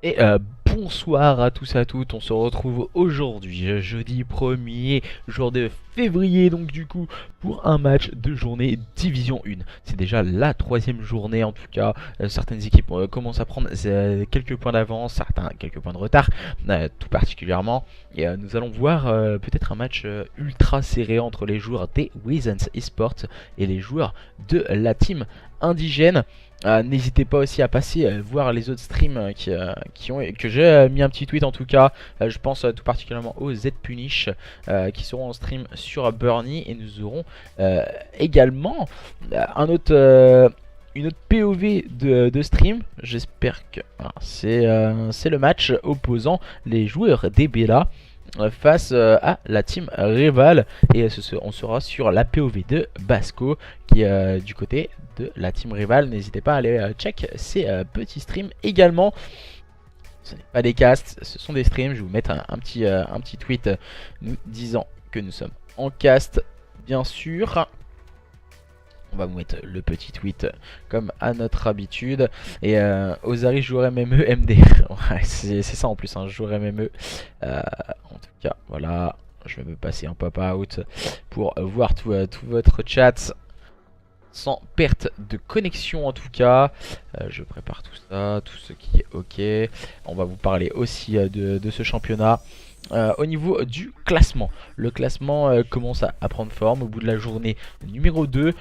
Et bonsoir à tous et à toutes, on se retrouve aujourd'hui, jeudi 1er jour de février, donc du coup pour un match de journée Division 1. C'est déjà la troisième journée en tout cas, certaines équipes commencent à prendre quelques points d'avance, certains quelques points de retard, tout particulièrement. Et nous allons voir peut-être un match ultra serré entre les joueurs des Wizens Esports et les joueurs de la team indigène. N'hésitez pas aussi à passer voir les autres streams que j'ai mis un petit tweet en tout cas. Je pense tout particulièrement aux Z-Punish qui seront en stream sur Burnie. Et nous aurons également une autre POV de stream. J'espère que c'est le match opposant les joueurs des Bella face à la team Rival. Et on sera sur la POV de Basco qui est du côté de la team Rival. N'hésitez pas à aller check ces petits streams également. Ce n'est pas des casts, ce sont des streams. Je vais vous mettre un petit tweet nous disant que nous sommes en cast, bien sûr. On va vous mettre le petit tweet comme à notre habitude. Et Ozari joueur MME MD. Ouais, c'est ça en plus, hein, joueur MME. En tout cas, voilà. Je vais me passer en pop-out pour voir tout votre chat sans perte de connexion en tout cas. Je prépare tout ça, tout ce qui est ok. On va vous parler aussi de ce championnat. Au niveau du classement, le classement commence à prendre forme au bout de la journée numéro 2.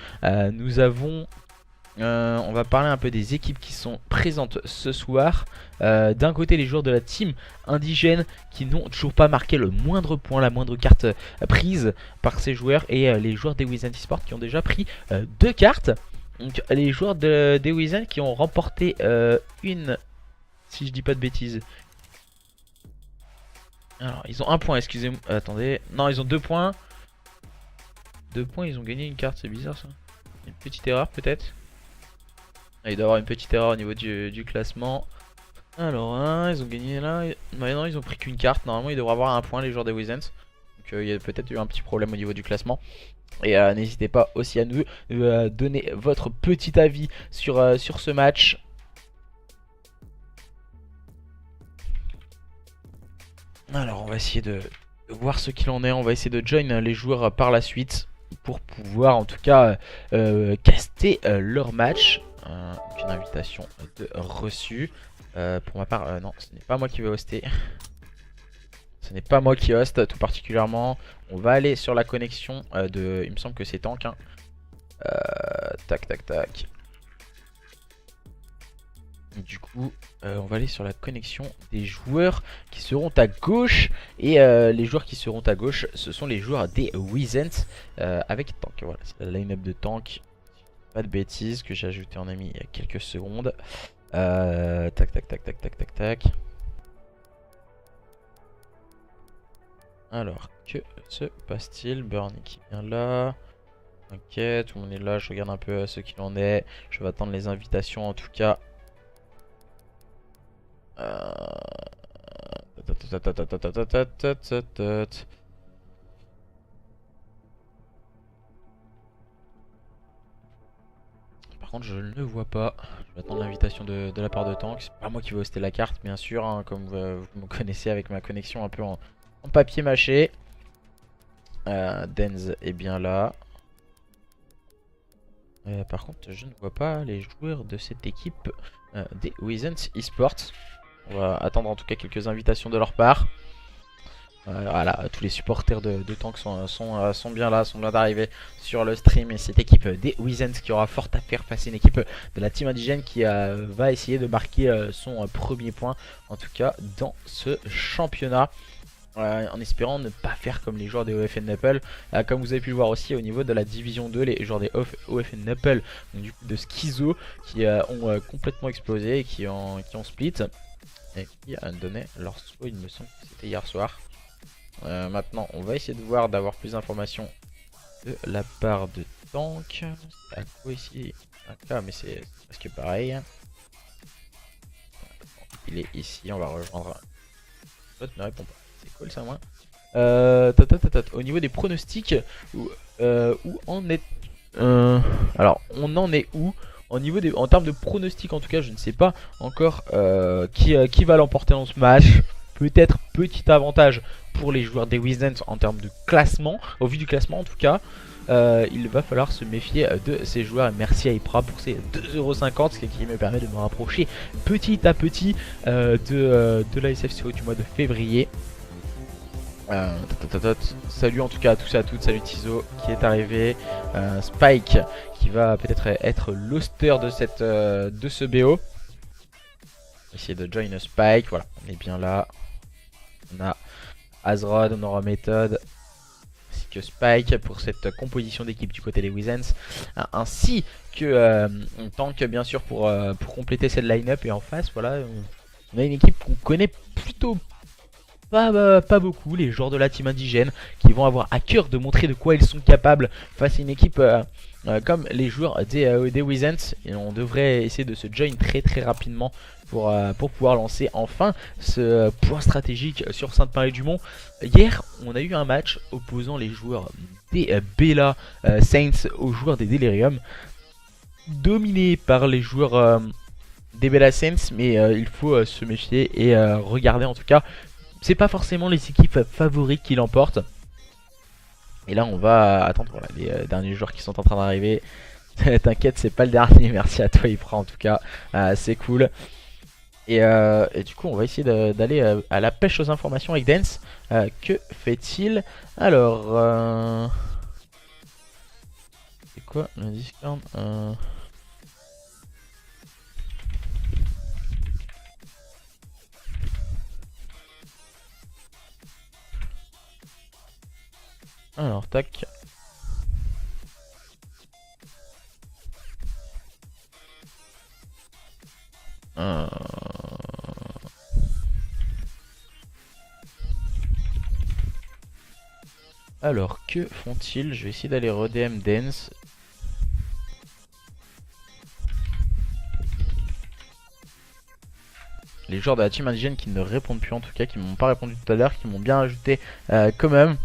Nous avons, on va parler un peu des équipes qui sont présentes ce soir. D'un côté, les joueurs de la team indigène qui n'ont toujours pas marqué le moindre point, la moindre carte prise par ces joueurs. Et les joueurs des Wizens Esports qui ont déjà pris 2 cartes. Donc les joueurs des Wizens qui ont remporté une, si je dis pas de bêtises. Alors, ils ont 1 point, excusez-moi. Attendez. Non, ils ont 2 points. 2 points, ils ont gagné une carte, c'est bizarre ça. Une petite erreur peut-être. Il doit y avoir une petite erreur au niveau du classement. Alors, ils ont gagné là. Non, ils ont pris qu'une carte. Normalement, ils devraient avoir 1 point, les joueurs des Wizens. Donc, il y a peut-être eu un petit problème au niveau du classement. Et n'hésitez pas aussi à nous donner votre petit avis sur ce match. Alors on va essayer de voir ce qu'il en est, on va essayer de join les joueurs par la suite pour pouvoir en tout cas caster leur match. Une invitation de reçu. Pour ma part, non, ce n'est pas moi qui vais hoster. Ce n'est pas moi qui host tout particulièrement. On va aller sur la connexion de... Il me semble que c'est Tank. Hein. Tac. Du coup, on va aller sur la connexion des joueurs qui seront à gauche. Et les joueurs qui seront à gauche, ce sont les joueurs des Wizens avec Tank. Voilà, c'est la line-up de Tank. Pas de bêtises que j'ai ajouté en ami il y a quelques secondes. Tac. Alors, que se passe-t-il? Burnie qui vient là. Ok, tout le monde est là. Je regarde un peu ce qu'il en est. Je vais attendre les invitations en tout cas. Par contre je ne le vois pas. Je vais attendre l'invitation de la part de Tank. C'est pas moi qui vais hoster la carte bien sûr, hein, comme vous me connaissez avec ma connexion un peu en papier mâché. Denz est bien là. Par contre je ne vois pas les joueurs de cette équipe des Wizens Esports. On va attendre en tout cas quelques invitations de leur part. Voilà, tous les supporters de Tank sont bien là, sont bien d'arriver sur le stream. Et cette équipe des Wizens qui aura fort à faire face à une équipe de la team indigène qui va essayer de marquer son premier point, en tout cas dans ce championnat. En espérant ne pas faire comme les joueurs des OFN Naples. Comme vous avez pu le voir aussi au niveau de la division 2, les joueurs des OFN Naples, du coup de Schizo, qui ont complètement explosé et qui ont split. Et qui a donné leur slow, il me semble que c'était hier soir. Maintenant on va essayer de voir, d'avoir plus d'informations de la part de Tank. À quoi ici? Ah, mais c'est presque pareil. Il est ici, on va rejoindre. L'autre ne répond pas. C'est cool ça, moi. Au niveau des pronostics, où en est... alors, on en est où? En termes de pronostics, en tout cas, je ne sais pas encore qui va l'emporter dans ce match. Peut-être petit avantage pour les joueurs des Wizards en termes de classement. Au vu du classement, en tout cas, il va falloir se méfier de ces joueurs. Et merci à Ipra pour ces 2,50 €, ce qui me permet de me rapprocher petit à petit de la SFCO du mois de février. Salut en tout cas à tous et à toutes, salut Tizo qui est arrivé, Spike qui va peut-être être l'hoster de ce BO. Essayer de join Spike, voilà, on est bien là. On a Azrod, on aura Method, ainsi que Spike pour cette composition d'équipe du côté des Wizards, ainsi que Tank bien sûr pour compléter cette line-up. Et en face, voilà, on a une équipe qu'on connaît plutôt pas beaucoup, les joueurs de la team indigène qui vont avoir à cœur de montrer de quoi ils sont capables face à une équipe comme les joueurs des Wizards. Et on devrait essayer de se join très rapidement pour pouvoir lancer enfin ce point stratégique sur Sainte-Marie-du-Mont. Hier, on a eu un match opposant les joueurs des Bella Saints aux joueurs des Delirium, dominé par les joueurs des Bella Saints, mais il faut se méfier et regarder en tout cas. C'est pas forcément les équipes favorites qui l'emportent. Et là on va attendre voilà, les derniers joueurs qui sont en train d'arriver. T'inquiète, c'est pas le dernier, merci à toi Ipra en tout cas, c'est cool. Et du coup on va essayer d'aller à la pêche aux informations avec Dance. Que fait-il? Alors c'est quoi le Discord? Alors tac. Alors que font-ils? Je vais essayer d'aller redm Dance. Les joueurs de la team indigène qui ne répondent plus, en tout cas qui m'ont pas répondu tout à l'heure, qui m'ont bien ajouté quand même.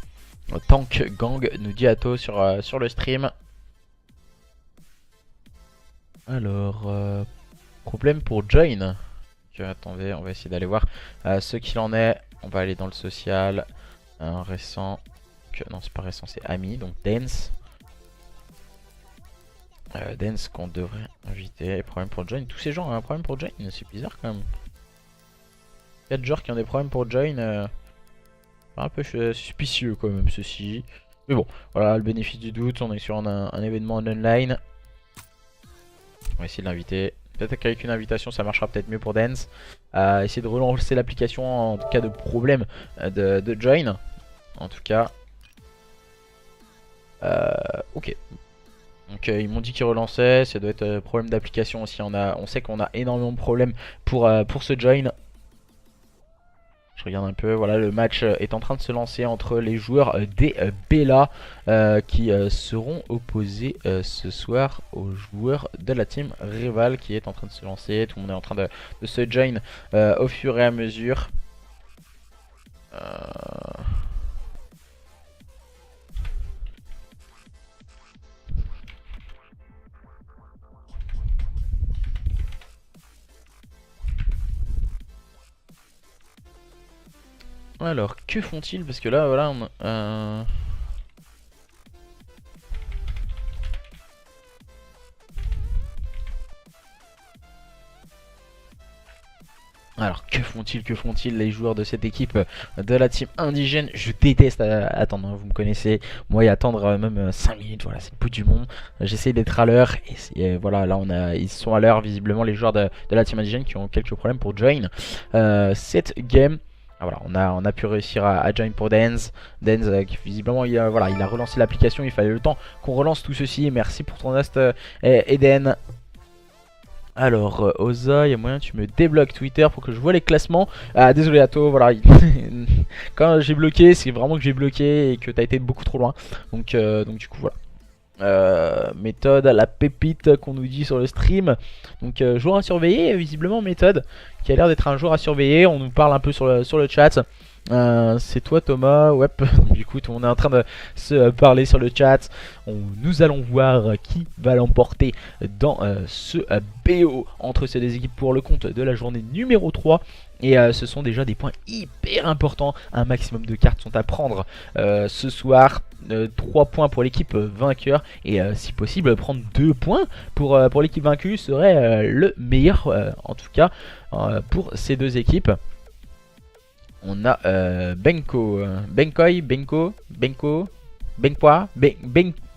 Tank Gang nous dit Atto sur le stream. Alors, problème pour Join. Attendez, on va essayer d'aller voir ce qu'il en est. On va aller dans le social. Récent. Non, c'est pas récent, c'est Ami. Donc Dance. Dance qu'on devrait inviter. Problème pour Join. Tous ces gens ont un problème pour Join. C'est bizarre quand même. 4 joueurs qui ont des problèmes pour Join. Un peu suspicieux quand même ceci. Mais bon, voilà, le bénéfice du doute. On est sur un événement en online. On va essayer de l'inviter. Peut-être qu'avec une invitation ça marchera peut-être mieux pour Dance. Essayer de relancer l'application en cas de problème de join. En tout cas. Ok. Donc ils m'ont dit qu'ils relançaient. Ça doit être problème d'application aussi. On sait qu'on a énormément de problèmes pour ce join. Je regarde un peu, voilà, le match est en train de se lancer entre les joueurs des Bella qui seront opposés ce soir aux joueurs de la team Rival qui est en train de se lancer. Tout le monde est en train de se join au fur et à mesure. Alors, que font-ils? Parce que là, voilà, alors, que font-ils les joueurs de cette équipe de la team indigène? Je déteste attendre, hein, vous me connaissez. Moi, y attendre même 5 minutes, voilà, c'est le bout du monde. J'essaie d'être à l'heure. Et voilà, là, ils sont à l'heure, visiblement, les joueurs de la team indigène qui ont quelques problèmes pour join cette game. Ah, voilà, on a pu réussir à join pour Dance. Dance, visiblement, voilà, il a relancé l'application. Il fallait le temps qu'on relance tout ceci. Merci pour ton host, Eden. Alors, Oza, il y a moyen que tu me débloques Twitter pour que je vois les classements. Ah, désolé Atto, voilà. Quand j'ai bloqué, c'est vraiment que j'ai bloqué et que t'as été beaucoup trop loin. Donc du coup, voilà. Méthode, la pépite qu'on nous dit sur le stream. Donc joueur à surveiller, visiblement Méthode qui a l'air d'être un joueur à surveiller. On nous parle un peu sur le chat. C'est toi Thomas, ouais. Du coup, on est en train de se parler sur le chat. Nous allons voir qui va l'emporter dans ce BO entre ces deux équipes pour le compte de la journée numéro 3. Et ce sont déjà des points hyper importants. Un maximum de cartes sont à prendre ce soir. 3 points pour l'équipe vainqueur. Et si possible, prendre 2 points pour l'équipe vaincue serait le meilleur, en tout cas, pour ces deux équipes. On a Benko, Benkoy, Benko, Benko, Benkoa,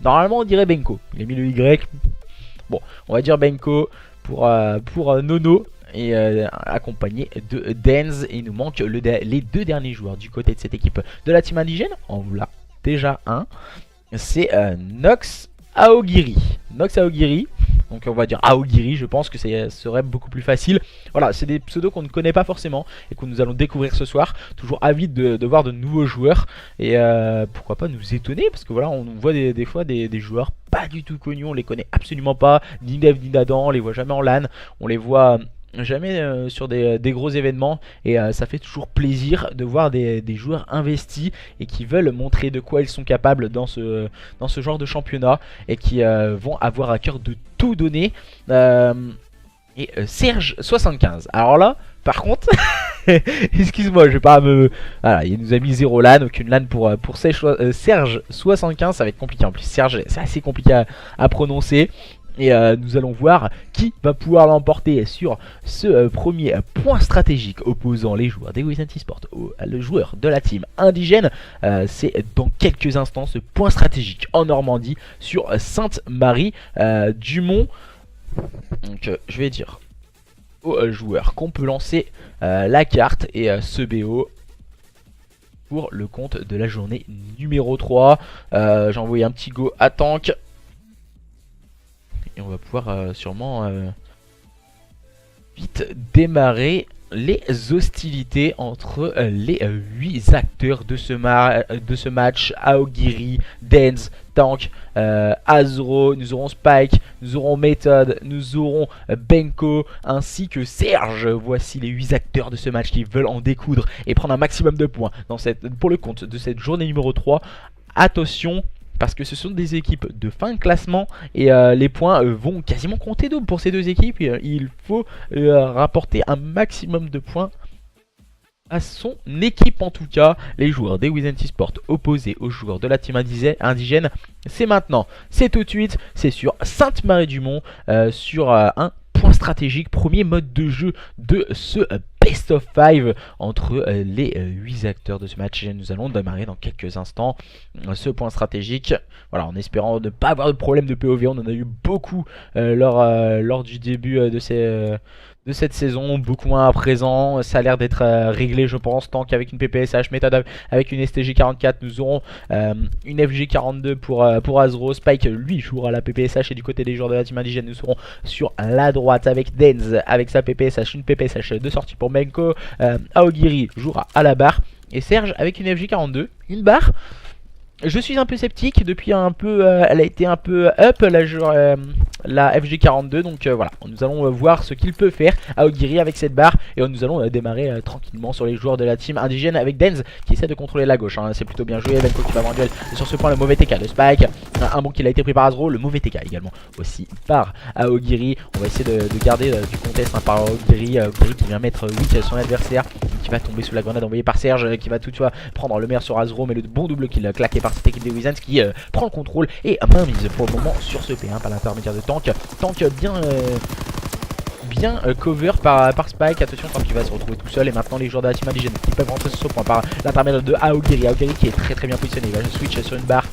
normalement on dirait Benko. Il a mis le Y. Bon, on va dire Benko pour Nono. Et accompagné de Denz. Et il nous manque les deux derniers joueurs du côté de cette équipe de la team indigène. On vous l'a déjà un. C'est Nox Aogiri. Nox Aogiri. Donc on va dire Aogiri, je pense que ce serait beaucoup plus facile. Voilà, c'est des pseudos qu'on ne connaît pas forcément et que nous allons découvrir ce soir. Toujours avide de voir de nouveaux joueurs. Et pourquoi pas nous étonner, parce que voilà, on voit des fois des joueurs pas du tout connus, on les connaît absolument pas. Ni Dev ni Nadan, on les voit jamais en LAN. On les voit jamais sur des gros événements. Et ça fait toujours plaisir de voir des joueurs investis et qui veulent montrer de quoi ils sont capables dans ce genre de championnat. Et qui vont avoir à cœur de tout donner. Et Serge75. Alors là, par contre, excuse-moi, je vais pas me... Voilà, il nous a mis 0 LAN, aucune LAN pour Serge75. Ça va être compliqué en plus. Serge, c'est assez compliqué à prononcer. Et nous allons voir qui va pouvoir l'emporter sur ce premier point stratégique opposant les joueurs des Wizens Esports le joueur de la team indigène. C'est dans quelques instants ce point stratégique en Normandie sur Sainte-Marie du Mont. Donc je vais dire aux joueurs qu'on peut lancer la carte et ce BO pour le compte de la journée numéro 3. J'ai envoyé un petit go à Tank. Et on va pouvoir sûrement vite démarrer les hostilités entre les 8 acteurs de ce match. Aogiri, Denz, Tank, Azro, nous aurons Spike, nous aurons Method, nous aurons Benko ainsi que Serge. Voici les 8 acteurs de ce match qui veulent en découdre et prendre un maximum de points pour le compte de cette journée numéro 3. Attention, parce que ce sont des équipes de fin de classement et les points vont quasiment compter double pour ces deux équipes. Il faut rapporter un maximum de points à son équipe, en tout cas. Les joueurs des Wizens Esports opposés aux joueurs de la team indigène, c'est maintenant, c'est tout de suite, c'est sur Sainte-Marie-du-Mont, sur un point stratégique, premier mode de jeu de ce Best of 5 entre les 8 acteurs de ce match. Et nous allons démarrer dans quelques instants ce point stratégique. Voilà, en espérant ne pas avoir de problème de POV. On en a eu beaucoup lors du début de cette saison, beaucoup moins à présent. Ça a l'air d'être réglé, je pense. Tant qu'avec une PPSH, méthode avec une STG44, nous aurons une FG42 pour Azro. Spike, lui, jouera la PPSH. Et du côté des joueurs de la team indigène, nous serons sur la droite avec Denz, avec sa PPSH, une PPSH de sortie pour Benko. Aogiri jouera à la barre. Et Serge avec une FG42, une barre. Je suis un peu sceptique, depuis un peu, elle a été un peu up la FG42, donc voilà, nous allons voir ce qu'il peut faire Aogiri avec cette barre. Et nous allons démarrer tranquillement sur les joueurs de la team indigène avec Denz qui essaie de contrôler la gauche, hein. C'est plutôt bien joué, Benko qui va avoir un duel sur ce point, le mauvais TK de Spike, un bon qui a été pris par Azro, le mauvais TK également aussi par Aogiri. On va essayer de garder du contest par Aogiri, Aogiri qui vient mettre 8 son adversaire, qui va tomber sous la grenade envoyée par Serge, qui va toutefois prendre le meilleur sur Azro, mais le bon double kill claqué par cette équipe des Wizens qui prend le contrôle et main mise pour le moment sur ce P1 par l'intermédiaire de Tank. Tank bien cover par Spike. Attention, Tank qui va se retrouver tout seul. Et maintenant les joueurs de la team indigène qui peuvent rentrer sur ce point par l'intermédiaire de Aogiri. Aogiri qui est très bien positionné, il va switch sur une barre.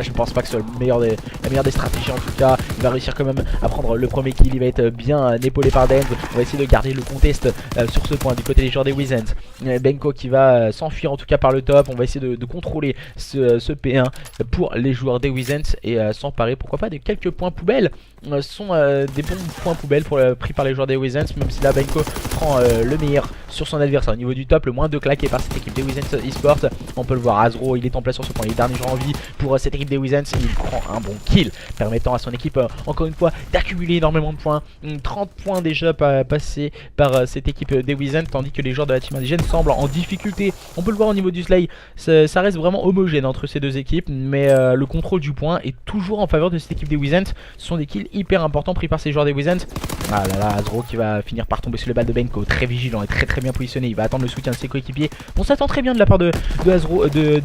Je pense pas que ce soit la meilleure des stratégies en tout cas. Il va réussir quand même à prendre le premier kill. Il va être bien épaulé par Denz. On va essayer de garder le contest sur ce point du côté des joueurs des Wizens. Benko qui va s'enfuir en tout cas par le top. On va essayer de contrôler ce P1 pour les joueurs des Wizens et s'emparer pourquoi pas de quelques points poubelles. Ce sont des bons points poubelles pris par les joueurs des Wizens, même si là Benko prend le meilleur sur son adversaire au niveau du top. Le moins de claqué par cette équipe des Wizens Esports. On peut le voir, Azro il est en place sur ce point, il est dernier joueur en vie pour cette équipe des Wizens. Il prend un bon kill permettant à son équipe encore une fois d'accumuler énormément de points. 30 points déjà passés par cette équipe des Wizens, tandis que les joueurs de la team indigène semble en difficulté. On peut le voir au niveau du Slay, ça reste vraiment homogène entre ces deux équipes, mais le contrôle du point est toujours en faveur de cette équipe des Wizens. Ce sont des kills hyper importants pris par ces joueurs des Wizens. Ah là là, Azro qui va finir par tomber sur le bal de Benko, très vigilant et très bien positionné. Il va attendre le soutien de ses coéquipiers. On s'attend très bien de la part de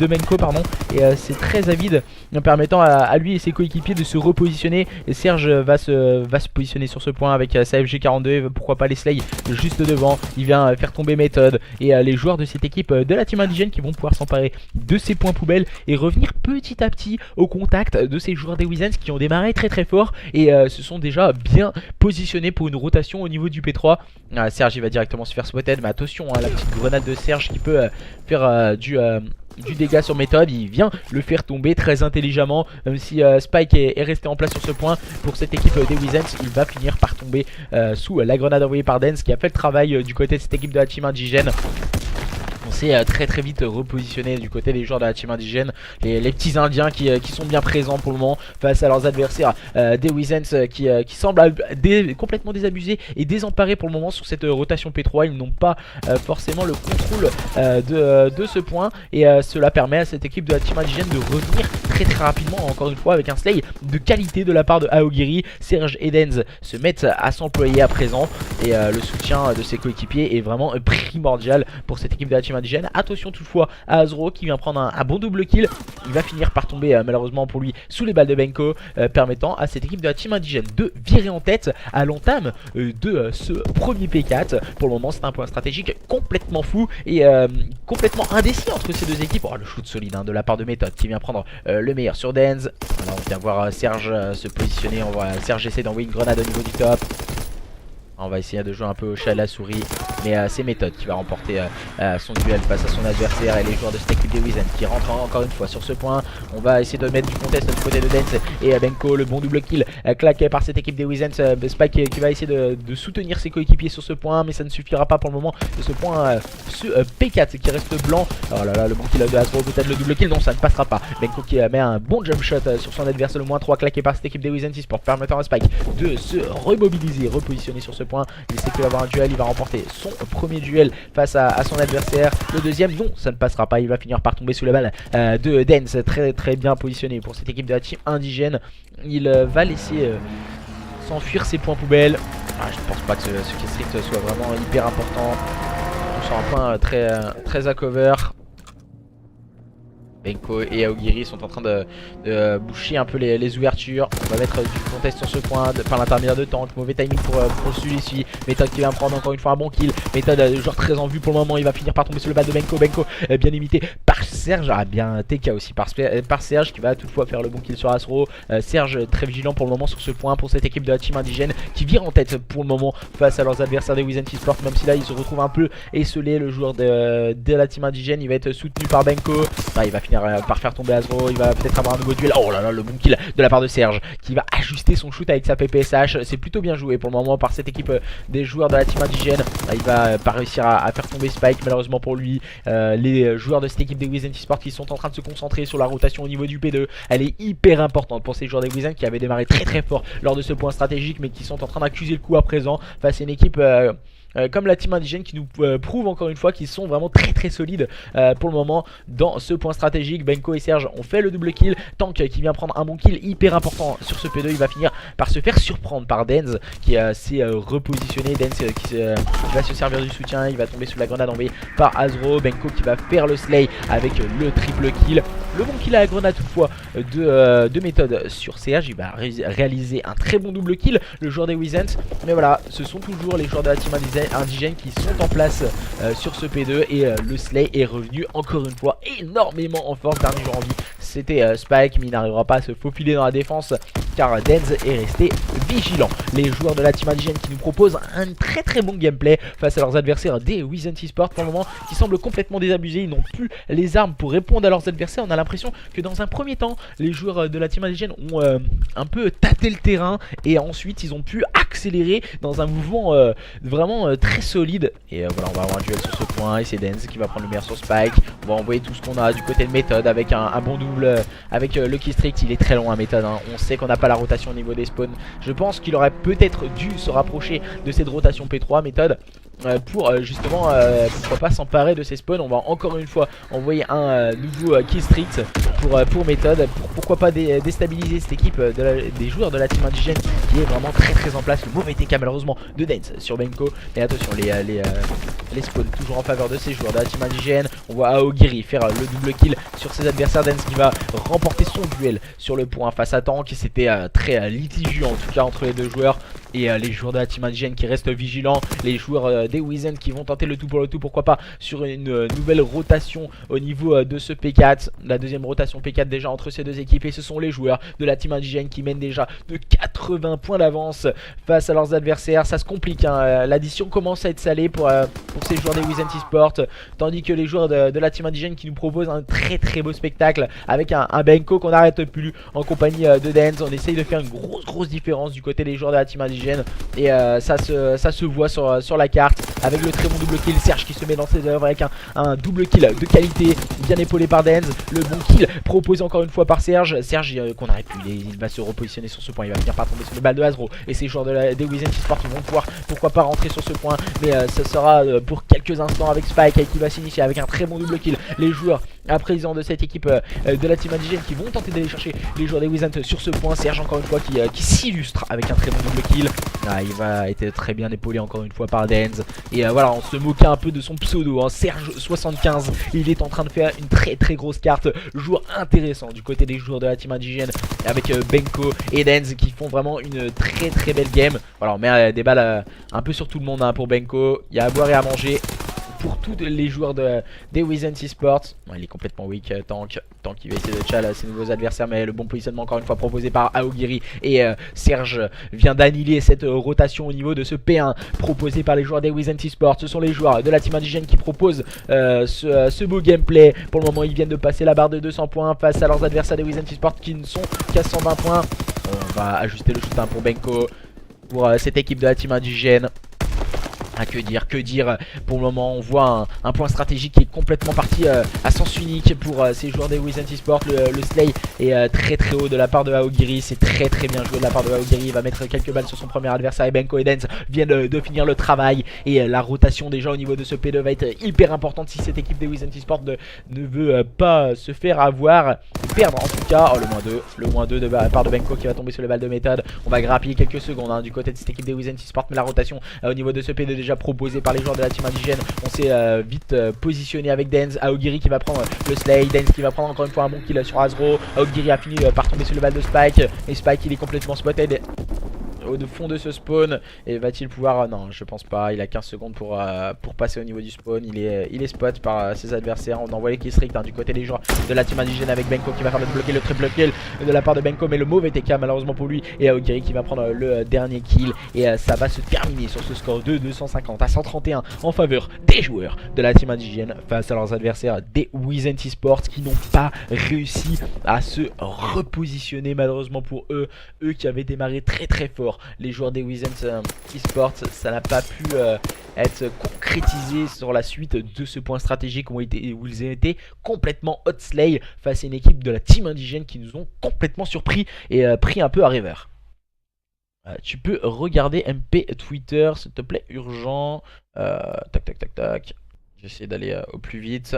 Benko, pardon, et c'est très avide, permettant à lui et ses coéquipiers de se repositionner. Et Serge va se positionner sur ce point avec sa FG42 et pourquoi pas les Slay juste devant. Il vient faire tomber Méthode et les joueurs de cette équipe de la team indigène qui vont pouvoir s'emparer de ces points poubelles et revenir petit à petit au contact de ces joueurs des Wizens qui ont démarré très fort et se sont déjà bien positionnés pour une rotation au niveau du P3. Serge il va directement se faire spotted, mais attention la petite grenade de Serge qui peut faire du dégât sur Méthode. Il vient le faire tomber très intelligemment, même si Spike est resté en place sur ce point. Pour cette équipe des Wizens, il va finir par tomber sous la grenade envoyée par Dance qui a fait le travail du côté de cette équipe de la team indigène. On s'est très vite repositionné du côté des joueurs de la team indigène, les petits indiens qui sont bien présents pour le moment face à leurs adversaires des Wizens qui semblent complètement désabusés et désemparés pour le moment sur cette rotation P3. Ils n'ont pas forcément le contrôle de ce point et cela permet à cette équipe de la team indigène de revenir très rapidement, encore une fois avec un Slay de qualité de la part de Aogiri. Serge et Denz se mettent à s'employer à présent et le soutien de ses coéquipiers est vraiment primordial pour cette équipe de la team indigène. Attention toutefois à Azro qui vient prendre un bon double kill. Il va finir par tomber malheureusement pour lui sous les balles de Benko, permettant à cette équipe de la team indigène de virer en tête à l'entame de ce premier P4. Pour le moment c'est un point stratégique complètement fou et complètement indécis entre ces deux équipes. Oh, le shoot solide de la part de Méthode qui vient prendre le meilleur sur Denz. Voilà, on vient voir Serge se positionner. On voit Serge essayer d'envoyer une grenade au niveau du top. On va essayer de jouer un peu au chat et la souris, mais c'est Méthode qui va remporter son duel face à son adversaire et les joueurs de cette équipe des Wizens qui rentrent encore une fois sur ce point. On va essayer de mettre du contest du côté de Dance et Benko, le bon double kill claqué par cette équipe des Wizens. Spike qui va essayer de soutenir ses coéquipiers sur ce point, mais ça ne suffira pas pour le moment. De ce point, ce P4 qui reste blanc. Oh là là, le bon kill de Azro, peut-être le double kill, non ça ne passera pas. Benko qui met un bon jump shot sur son adversaire, le moins 3 claqué par cette équipe des Wizens Esports, permettant à Spike de se remobiliser, repositionner sur ce point. Il sait qu'il va avoir un duel, il va remporter son premier duel face à son adversaire. Le deuxième, non, ça ne passera pas. Il va finir par tomber sous la balle de Dance, très bien positionné pour cette équipe de la team indigène. Il va laisser s'enfuir ses points poubelles. Je ne pense pas que ce K-Strict soit vraiment hyper important. On sur un point très à cover. Benko et Aogiri sont en train de boucher un peu les ouvertures. On va mettre du contest sur ce point par l'intermédiaire de Tank. Mauvais timing pour celui-ci. Méthode qui vient prendre encore une fois un bon kill. Méthode joueur très en vue pour le moment. Il va finir par tomber sur le bas de Benko. Benko bien imité par Serge. Bien TK aussi par Serge qui va toutefois faire le bon kill sur Azro. Serge très vigilant pour le moment sur ce point pour cette équipe de la team indigène qui vire en tête pour le moment face à leurs adversaires des Wizens Esports. Même si là il se retrouve un peu esselé, le joueur de la team indigène. Il va être soutenu par Benko. Il va finir par faire tomber Azro, il va peut-être avoir un nouveau duel. Oh là là, le bon kill de la part de Serge qui va ajuster son shoot avec sa PPSH. C'est plutôt bien joué pour le moment par cette équipe des joueurs de la team indigène. Il va pas réussir à faire tomber Spike malheureusement pour lui. Les joueurs de cette équipe des Wizens Esports qui sont en train de se concentrer sur la rotation au niveau du P2. Elle est hyper importante pour ces joueurs des Wizens qui avaient démarré très fort lors de ce point stratégique, mais qui sont en train d'accuser le coup à présent face à une équipe comme la team indigène qui nous prouve encore une fois qu'ils sont vraiment très solides pour le moment dans ce point stratégique. Benko et Serge ont fait le double kill. Tank qui vient prendre un bon kill hyper important sur ce P2. Il va finir par se faire surprendre par Denz qui s'est repositionné. Denz qui va se servir du soutien. Il va tomber sous la grenade envoyée par Azro. Benko qui va faire le slay avec le triple kill. Le bon kill à la grenade toutefois de Méthode sur Serge. Il va réaliser un très bon double kill, le joueur des Wizens. Mais voilà, ce sont toujours les joueurs de la team indigène qui sont en place sur ce P2 et le slay est revenu encore une fois énormément en force. Dernier joueur en vie c'était Spike, mais il n'arrivera pas à se faufiler dans la défense car Denz est resté vigilant. Les joueurs de la team indigène qui nous proposent un très bon gameplay face à leurs adversaires des Wizens Esports pour le moment, qui semblent complètement désabusés. Ils n'ont plus les armes pour répondre à leurs adversaires. On a l'impression que dans un premier temps les joueurs de la team indigène ont un peu tâté le terrain et ensuite ils ont pu accélérer dans un mouvement vraiment très solide. Et voilà, on va avoir un duel sur ce point et c'est Denz qui va prendre le meilleur sur Spike. On va envoyer tout ce qu'on a du côté de Méthode avec un bon double avec Lucky Strict. Il est très long à Méthode, on sait qu'on n'a pas la rotation au niveau des spawns. Je pense qu'il aurait peut-être dû se rapprocher de cette rotation P3 Méthode. pour justement pourquoi pas s'emparer de ces spawns. On va encore une fois envoyer un nouveau kill streak pour méthode, pourquoi pas déstabiliser cette équipe des joueurs de la team indigène qui est vraiment très en place. Le mauvais TK malheureusement de Dance sur Benko, et attention les spawns toujours en faveur de ces joueurs de la team indigène. On voit Aogiri faire le double kill sur ses adversaires. Dance qui va remporter son duel sur le point face à Tank. C'était très litigieux en tout cas entre les deux joueurs, et les joueurs de la team indigène qui restent vigilants, les joueurs des Wizen qui vont tenter le tout pour le tout, pourquoi pas sur une nouvelle rotation au niveau de ce P4, la deuxième rotation P4 déjà entre ces deux équipes, et ce sont les joueurs de la team indigène qui mènent déjà de 80 points d'avance face à leurs adversaires. Ça se complique, hein. L'addition commence à être salée pour ces joueurs des Wizen Sport, tandis que les joueurs de la team indigène qui nous proposent un très beau spectacle avec un Benko qu'on n'arrête plus en compagnie de Dance. On essaye de faire une grosse différence du côté des joueurs de la team indigène, et ça se voit sur la carte avec le très bon double kill. Serge qui se met dans ses œuvres avec un double kill de qualité, bien épaulé par Dance. Le bon kill proposé encore une fois par Serge. Serge qu'on n'arrête plus, il va se repositionner sur ce point, il va finir par tomber sur le balle de Hasbro, et ces joueurs des Wizen Sport vont pouvoir pourquoi pas rentrer sur ce point, mais ce sera pour quelques instants avec Spike qui va s'initier avec un très bon double kill. Les joueurs à présent de cette équipe de la team indigène qui vont tenter d'aller chercher les joueurs des Wizen sur ce point. Serge encore une fois qui s'illustre avec un très bon double kill. Il va être très bien épaulé encore une fois par Dance, et voilà, on se moquait un peu de son pseudo, hein, Serge75. Il est en train de faire une très grosse carte, joueur intéressant du côté des joueurs de la team indigène avec Benko et Dance qui font vraiment une très belle game. Voilà, on met des balles un peu sur tout le monde, hein, pour Benko. Il y a à boire et à manger pour tous les joueurs des Wizen Sport. Il est complètement weak, Tank qui va essayer de chal ses nouveaux adversaires, mais le bon positionnement encore une fois proposé par Aogiri, et Serge vient d'annihiler cette rotation au niveau de ce P1 proposé par les joueurs des Wizen Sport. Ce sont les joueurs de la team indigène qui proposent ce beau gameplay. Pour le moment ils viennent de passer la barre de 200 points face à leurs adversaires des Wizen Sport qui ne sont qu'à 120 points. On va ajuster le shoot pour Benko, pour cette équipe de la team indigène. Que dire, pour le moment on voit un point stratégique qui est complètement parti à sens unique pour ces joueurs des Wizen Sport. Le slay est très haut de la part de Aogiri, c'est très bien joué de la part de Aogiri. Il va mettre quelques balles sur son premier adversaire, et Benko et Dance viennent de finir le travail, et la rotation déjà au niveau de ce P2 va être hyper importante si cette équipe des Wizen Sport ne veut pas se faire avoir, perdre en tout cas. Oh, le moins 2 de la part de Benko qui va tomber sur le balle de méthode. On va grappiller quelques secondes, hein, du côté de cette équipe des Wizen Sport, mais la rotation au niveau de ce P2 déjà proposé par les joueurs de la team indigène. On s'est vite positionné avec Dance. Aogiri qui va prendre le slay, Dance qui va prendre encore une fois un bon kill sur Hasbro. Aogiri a fini par tomber sur le balle de Spike, et Spike il est complètement spotted au fond de ce spawn, et va-t-il pouvoir non, je pense pas. Il a 15 secondes pour passer au niveau du spawn. Il est spot par ses adversaires. On envoie les kills strict, hein, du côté des joueurs de la team indigène avec Benko qui va faire le triple kill de la part de Benko, mais le mauvais TK malheureusement pour lui, et Aogiri qui va prendre le dernier kill, et ça va se terminer sur ce score de 250 à 131 en faveur des joueurs de la team indigène face à leurs adversaires des Wizen Sport qui n'ont pas réussi à se repositionner malheureusement pour eux qui avaient démarré très fort. Les joueurs des Wizen Sport, ça n'a pas pu être concrétisé sur la suite de ce point stratégique où ils ont été complètement hot slay face à une équipe de la team indigène qui nous ont complètement surpris et pris un peu à revers. Tu peux regarder MP Twitter s'il te plaît, urgent. Tac. J'essaie d'aller au plus vite.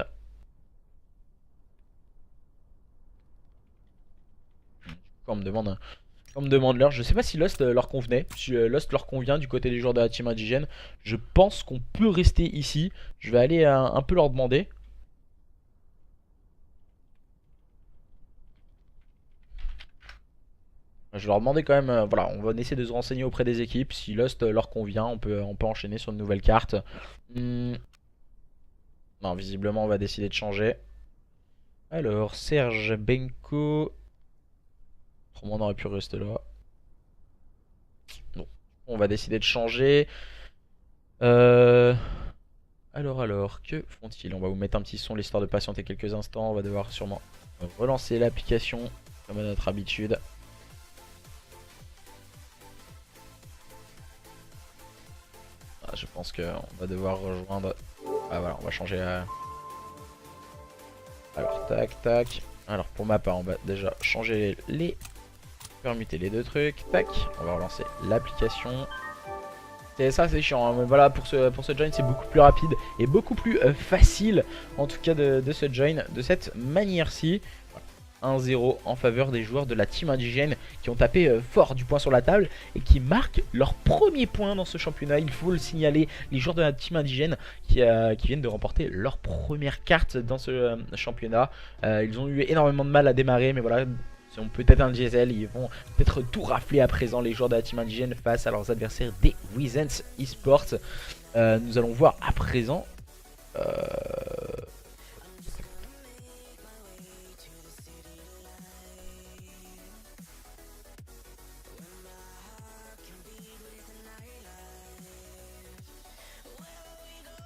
On me demande l'heure. Je sais pas si Lost leur convenait. Si Lost leur convient du côté des joueurs de la team indigène, je pense qu'on peut rester ici. Je vais aller un peu leur demander. Je vais leur demander quand même, voilà, on va essayer de se renseigner auprès des équipes. Si Lost leur convient, on peut enchaîner sur une nouvelle carte. Non, visiblement on va décider de changer. Alors, Serge, Benko. On aurait pu rester là. Non, on va décider de changer. Alors, que font-ils? On va vous mettre un petit son, l'histoire de patienter quelques instants. On va devoir sûrement relancer l'application comme à notre habitude. Je pense qu'on va devoir rejoindre. Ah voilà, on va changer la... Alors tac. Alors pour ma part on va déjà changer permuter les deux trucs. Tac, on va relancer l'application. Ça c'est chiant, hein. Mais voilà, pour ce join c'est beaucoup plus rapide et beaucoup plus facile en tout cas de ce join de cette manière-ci. 1-0 en faveur des joueurs de la team indigène qui ont tapé fort du poing sur la table et qui marquent leur premier point dans ce championnat. Il faut le signaler, les joueurs de la team indigène qui viennent de remporter leur première carte dans ce championnat. Ils ont eu énormément de mal à démarrer, mais voilà, ils ont peut-être un diesel, ils vont peut-être tout rafler à présent, les joueurs de la team indigène face à leurs adversaires des Wizens Esports. Nous allons voir à présent.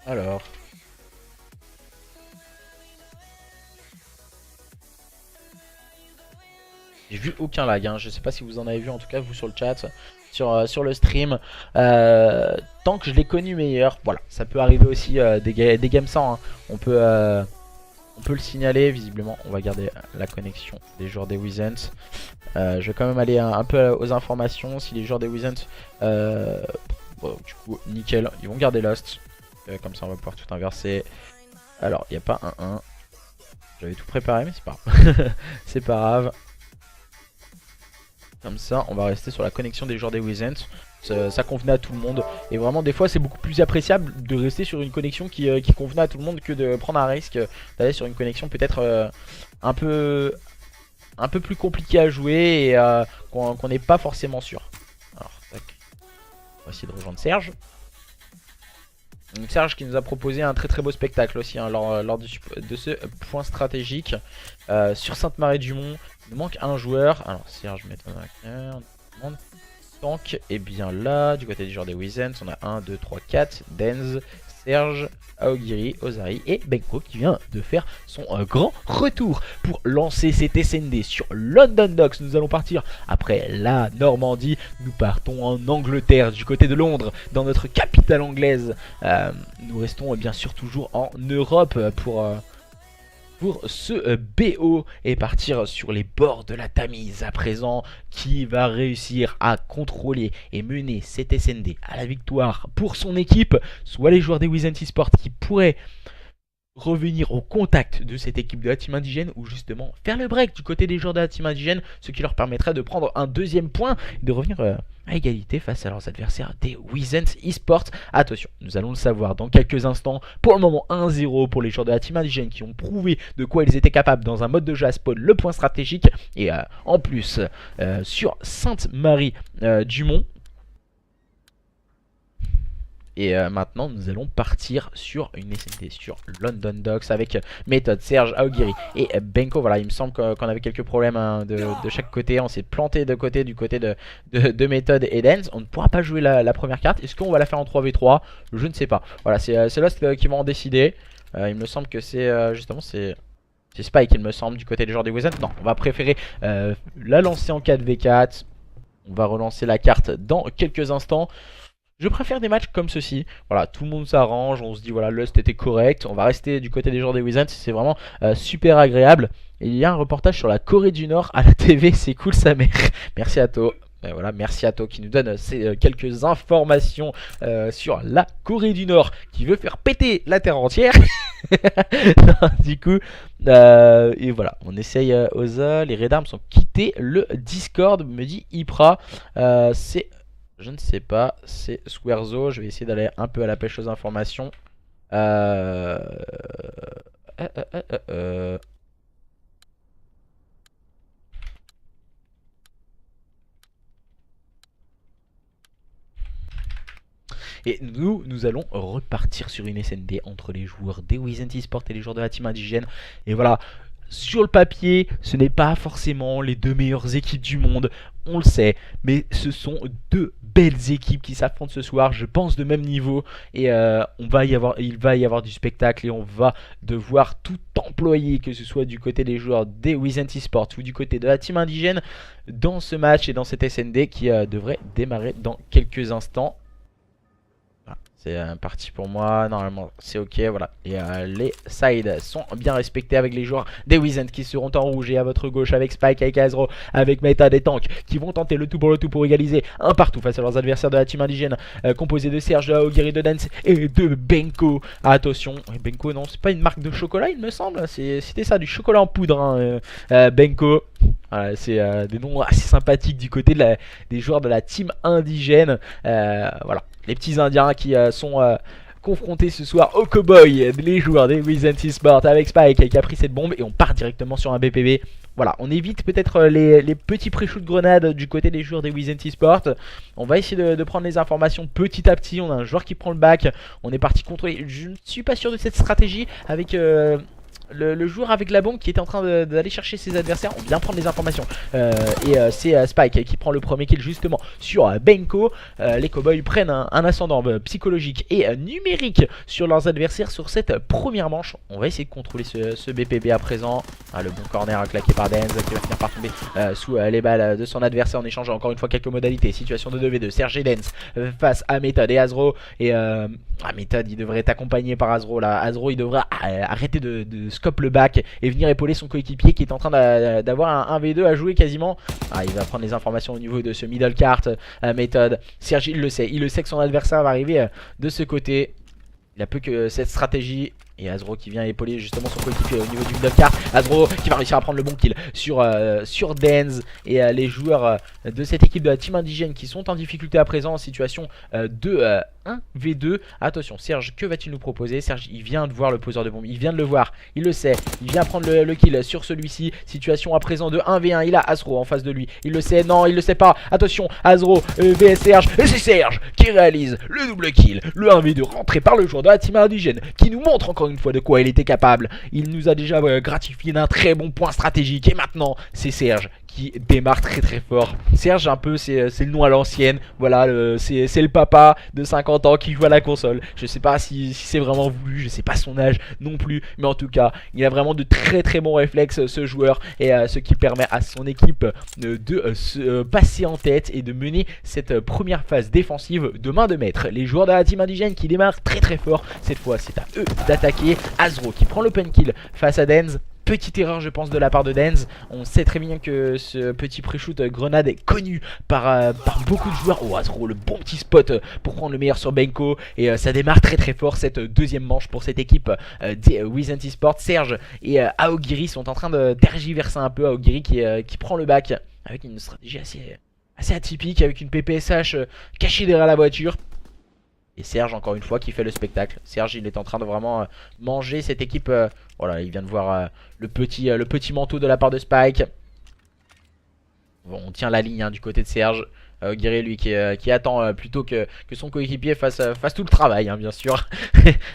Alors, j'ai vu aucun lag, hein. Je sais pas si vous en avez vu, en tout cas vous sur le chat, sur le stream. Tant que je l'ai connu meilleur, voilà, ça peut arriver aussi des games sans, hein. On peut le signaler, visiblement on va garder la connexion des joueurs des Wizens. Je vais quand même aller un peu aux informations. Si les joueurs des Wizens, bon, du coup nickel, ils vont garder Lost. Comme ça on va pouvoir tout inverser. Alors il n'y a pas un 1. J'avais tout préparé mais c'est pas grave. C'est pas grave. Comme ça on va rester sur la connexion des joueurs des Wizens. Ça convenait à tout le monde. Et vraiment des fois c'est beaucoup plus appréciable de rester sur une connexion qui convenait à tout le monde que de prendre un risque d'aller sur une connexion peut-être un peu plus compliquée à jouer et qu'on n'est pas forcément sûr. Alors tac. On va essayer de rejoindre Serge. Donc Serge qui nous a proposé un très beau spectacle aussi, hein, lors de ce point stratégique. Sur Sainte-Marie-du-Mont, il nous manque un joueur. Alors Serge, m'étonne. Tank, et bien là, du côté du joueur des Wizens, on a 1, 2, 3, 4. Denz, Serge, Aogiri, Ozari et Benko qui vient de faire son grand retour pour lancer cet SND sur London Docks. Nous allons partir après la Normandie. Nous partons en Angleterre, du côté de Londres, dans notre capitale anglaise. Nous restons bien sûr toujours en Europe pour ce BO et partir sur les bords de la Tamise à présent. Qui va réussir à contrôler et mener cet SND à la victoire pour son équipe? Soit les joueurs des Wizens Esports qui pourraient revenir au contact de cette équipe de la team indigène, ou justement faire le break du côté des joueurs de la team indigène, ce qui leur permettrait de prendre un deuxième point et de revenir à égalité face à leurs adversaires des Wizens Esports. Attention, nous allons le savoir dans quelques instants. Pour le moment 1-0 pour les joueurs de la team indigène qui ont prouvé de quoi ils étaient capables dans un mode de jeu à spawn, le point stratégique. Et en plus sur Sainte-Marie-du-Mont. Et maintenant nous allons partir sur une SND sur London Docks avec Méthode, Serge, Aogiri et Benko. Voilà, il me semble qu'on avait quelques problèmes, hein, de chaque côté. On s'est planté de côté du côté de Méthode et Dance. On ne pourra pas jouer la première carte. Est-ce qu'on va la faire en 3v3? Je ne sais pas. Voilà, c'est Lost qui va en décider. Il me semble que c'est justement c'est Spike, il me semble, du côté des joueurs des Wizens. Non, on va préférer la lancer en 4v4. On va relancer la carte dans quelques instants. Je préfère des matchs comme ceci. Voilà, tout le monde s'arrange, on se dit voilà, Lust était correct. On va rester du côté des joueurs des Wizens, c'est vraiment super agréable. Et il y a un reportage sur la Corée du Nord à la TV, c'est cool sa mère. Merci à To. Voilà, merci à To qui nous donne quelques informations sur la Corée du Nord qui veut faire péter la terre entière. Non, du coup, et voilà, on essaye Oza. Les Red Arms ont quitté le Discord, me dit Ypra. C'est... Je ne sais pas, c'est Squarezo. Je vais essayer d'aller un peu à la pêche aux informations. Et nous allons repartir sur une SND entre les joueurs des Wizens Esports et les joueurs de la team indigène. Et voilà, sur le papier, ce n'est pas forcément les deux meilleures équipes du monde, on le sait, mais ce sont deux belles équipes qui s'affrontent ce soir, je pense de même niveau, et il va y avoir du spectacle et on va devoir tout employer, que ce soit du côté des joueurs des Wizens Esports ou du côté de la team indigène, dans ce match et dans cette SND qui devrait démarrer dans quelques instants. Voilà, c'est parti pour moi, normalement c'est ok, voilà. Et les sides sont bien respectés avec les joueurs des Wizens qui seront en rouge. Et à votre gauche avec Spike, avec Azro, avec Meta, des tanks qui vont tenter le tout pour égaliser un partout face à leurs adversaires de la team indigène, composé de Serge, de Aogiri, de Dance et de Benko. Attention, Benko non, c'est pas une marque de chocolat il me semble, c'était ça, du chocolat en poudre hein, Benko. Voilà, c'est des noms assez sympathiques du côté des joueurs de la team indigène. Voilà, les petits indiens qui sont confrontés ce soir aux cowboys, les joueurs des Wizens Esports avec Spike qui a pris cette bombe et on part directement sur un BPB. Voilà, on évite peut-être les petits pré-shoots de grenades du côté des joueurs des Wizens Esports. On va essayer de prendre les informations petit à petit. On a un joueur qui prend le back, on est parti contrôler. Je ne suis pas sûr de cette stratégie avec... Le joueur avec la bombe qui était en train d'aller chercher ses adversaires. On vient prendre les informations c'est Spike qui prend le premier kill justement sur Benko. Les cowboys prennent un ascendant psychologique et numérique sur leurs adversaires sur cette première manche. On va essayer de contrôler ce BPB à présent. Le bon corner claqué par Denz qui va finir par tomber sous les balles de son adversaire en échangeant encore une fois quelques modalités. Situation de 2v2, Serge et Denz face à Method et Azro. Et Method il devrait être accompagné par Azro là. Azro il devrait arrêter de scope le back et venir épauler son coéquipier qui est en train d'avoir un 1v2 à jouer quasiment. Il va prendre les informations au niveau de ce middle cart méthode. Serge il le sait que son adversaire va arriver de ce côté. Il a peu que cette stratégie. Et Azro qui vient épauler justement son coéquipier au niveau du middle cart. Azro qui va réussir à prendre le bon kill sur Denz. Et les joueurs de cette équipe de la team indigène qui sont en difficulté à présent en situation de 1v2. Attention, Serge, que va-t-il nous proposer? Serge, il vient de voir le poseur de bombe. Il vient de le voir, il le sait. Il vient prendre le kill sur celui-ci. Situation à présent de 1v1. Il a Azro en face de lui. Il le sait, non, il le sait pas. Attention, Azro vs Serge. Et c'est Serge qui réalise le double kill. Le 1v2 rentré par le joueur de la team indigène qui nous montre encore une fois de quoi il était capable. Il nous a déjà gratifié d'un très bon point stratégique. Et maintenant, c'est Serge qui démarre très fort. Serge un peu c'est le nom à l'ancienne. Voilà, c'est le papa de 50 ans qui joue à la console. Je sais pas si c'est vraiment voulu, je sais pas son âge non plus, mais en tout cas il a vraiment de très bons réflexes ce joueur. Et ce qui permet à son équipe de se passer en tête et de mener cette première phase défensive de main de maître. Les joueurs de la team indigène qui démarrent très fort. Cette fois c'est à eux d'attaquer. Azro qui prend l'open kill face à Denz. Petite erreur je pense de la part de Denz. On sait très bien que ce petit pré-shoot grenade est connu par beaucoup de joueurs. Oh Azro, le bon petit spot pour prendre le meilleur sur Benko. Et ça démarre très fort cette deuxième manche pour cette équipe des Wizens Esports. Serge et Aogiri sont en train de tergiverser un peu. Aogiri qui prend le back avec une stratégie assez atypique, avec une PPSH cachée derrière la voiture. Et Serge encore une fois qui fait le spectacle. Serge il est en train de vraiment manger cette équipe. Voilà, il vient de voir le petit manteau de la part de Spike. Bon, on tient la ligne hein, du côté de Serge. Guéry lui qui attend plutôt que son coéquipier fasse tout le travail hein, bien sûr.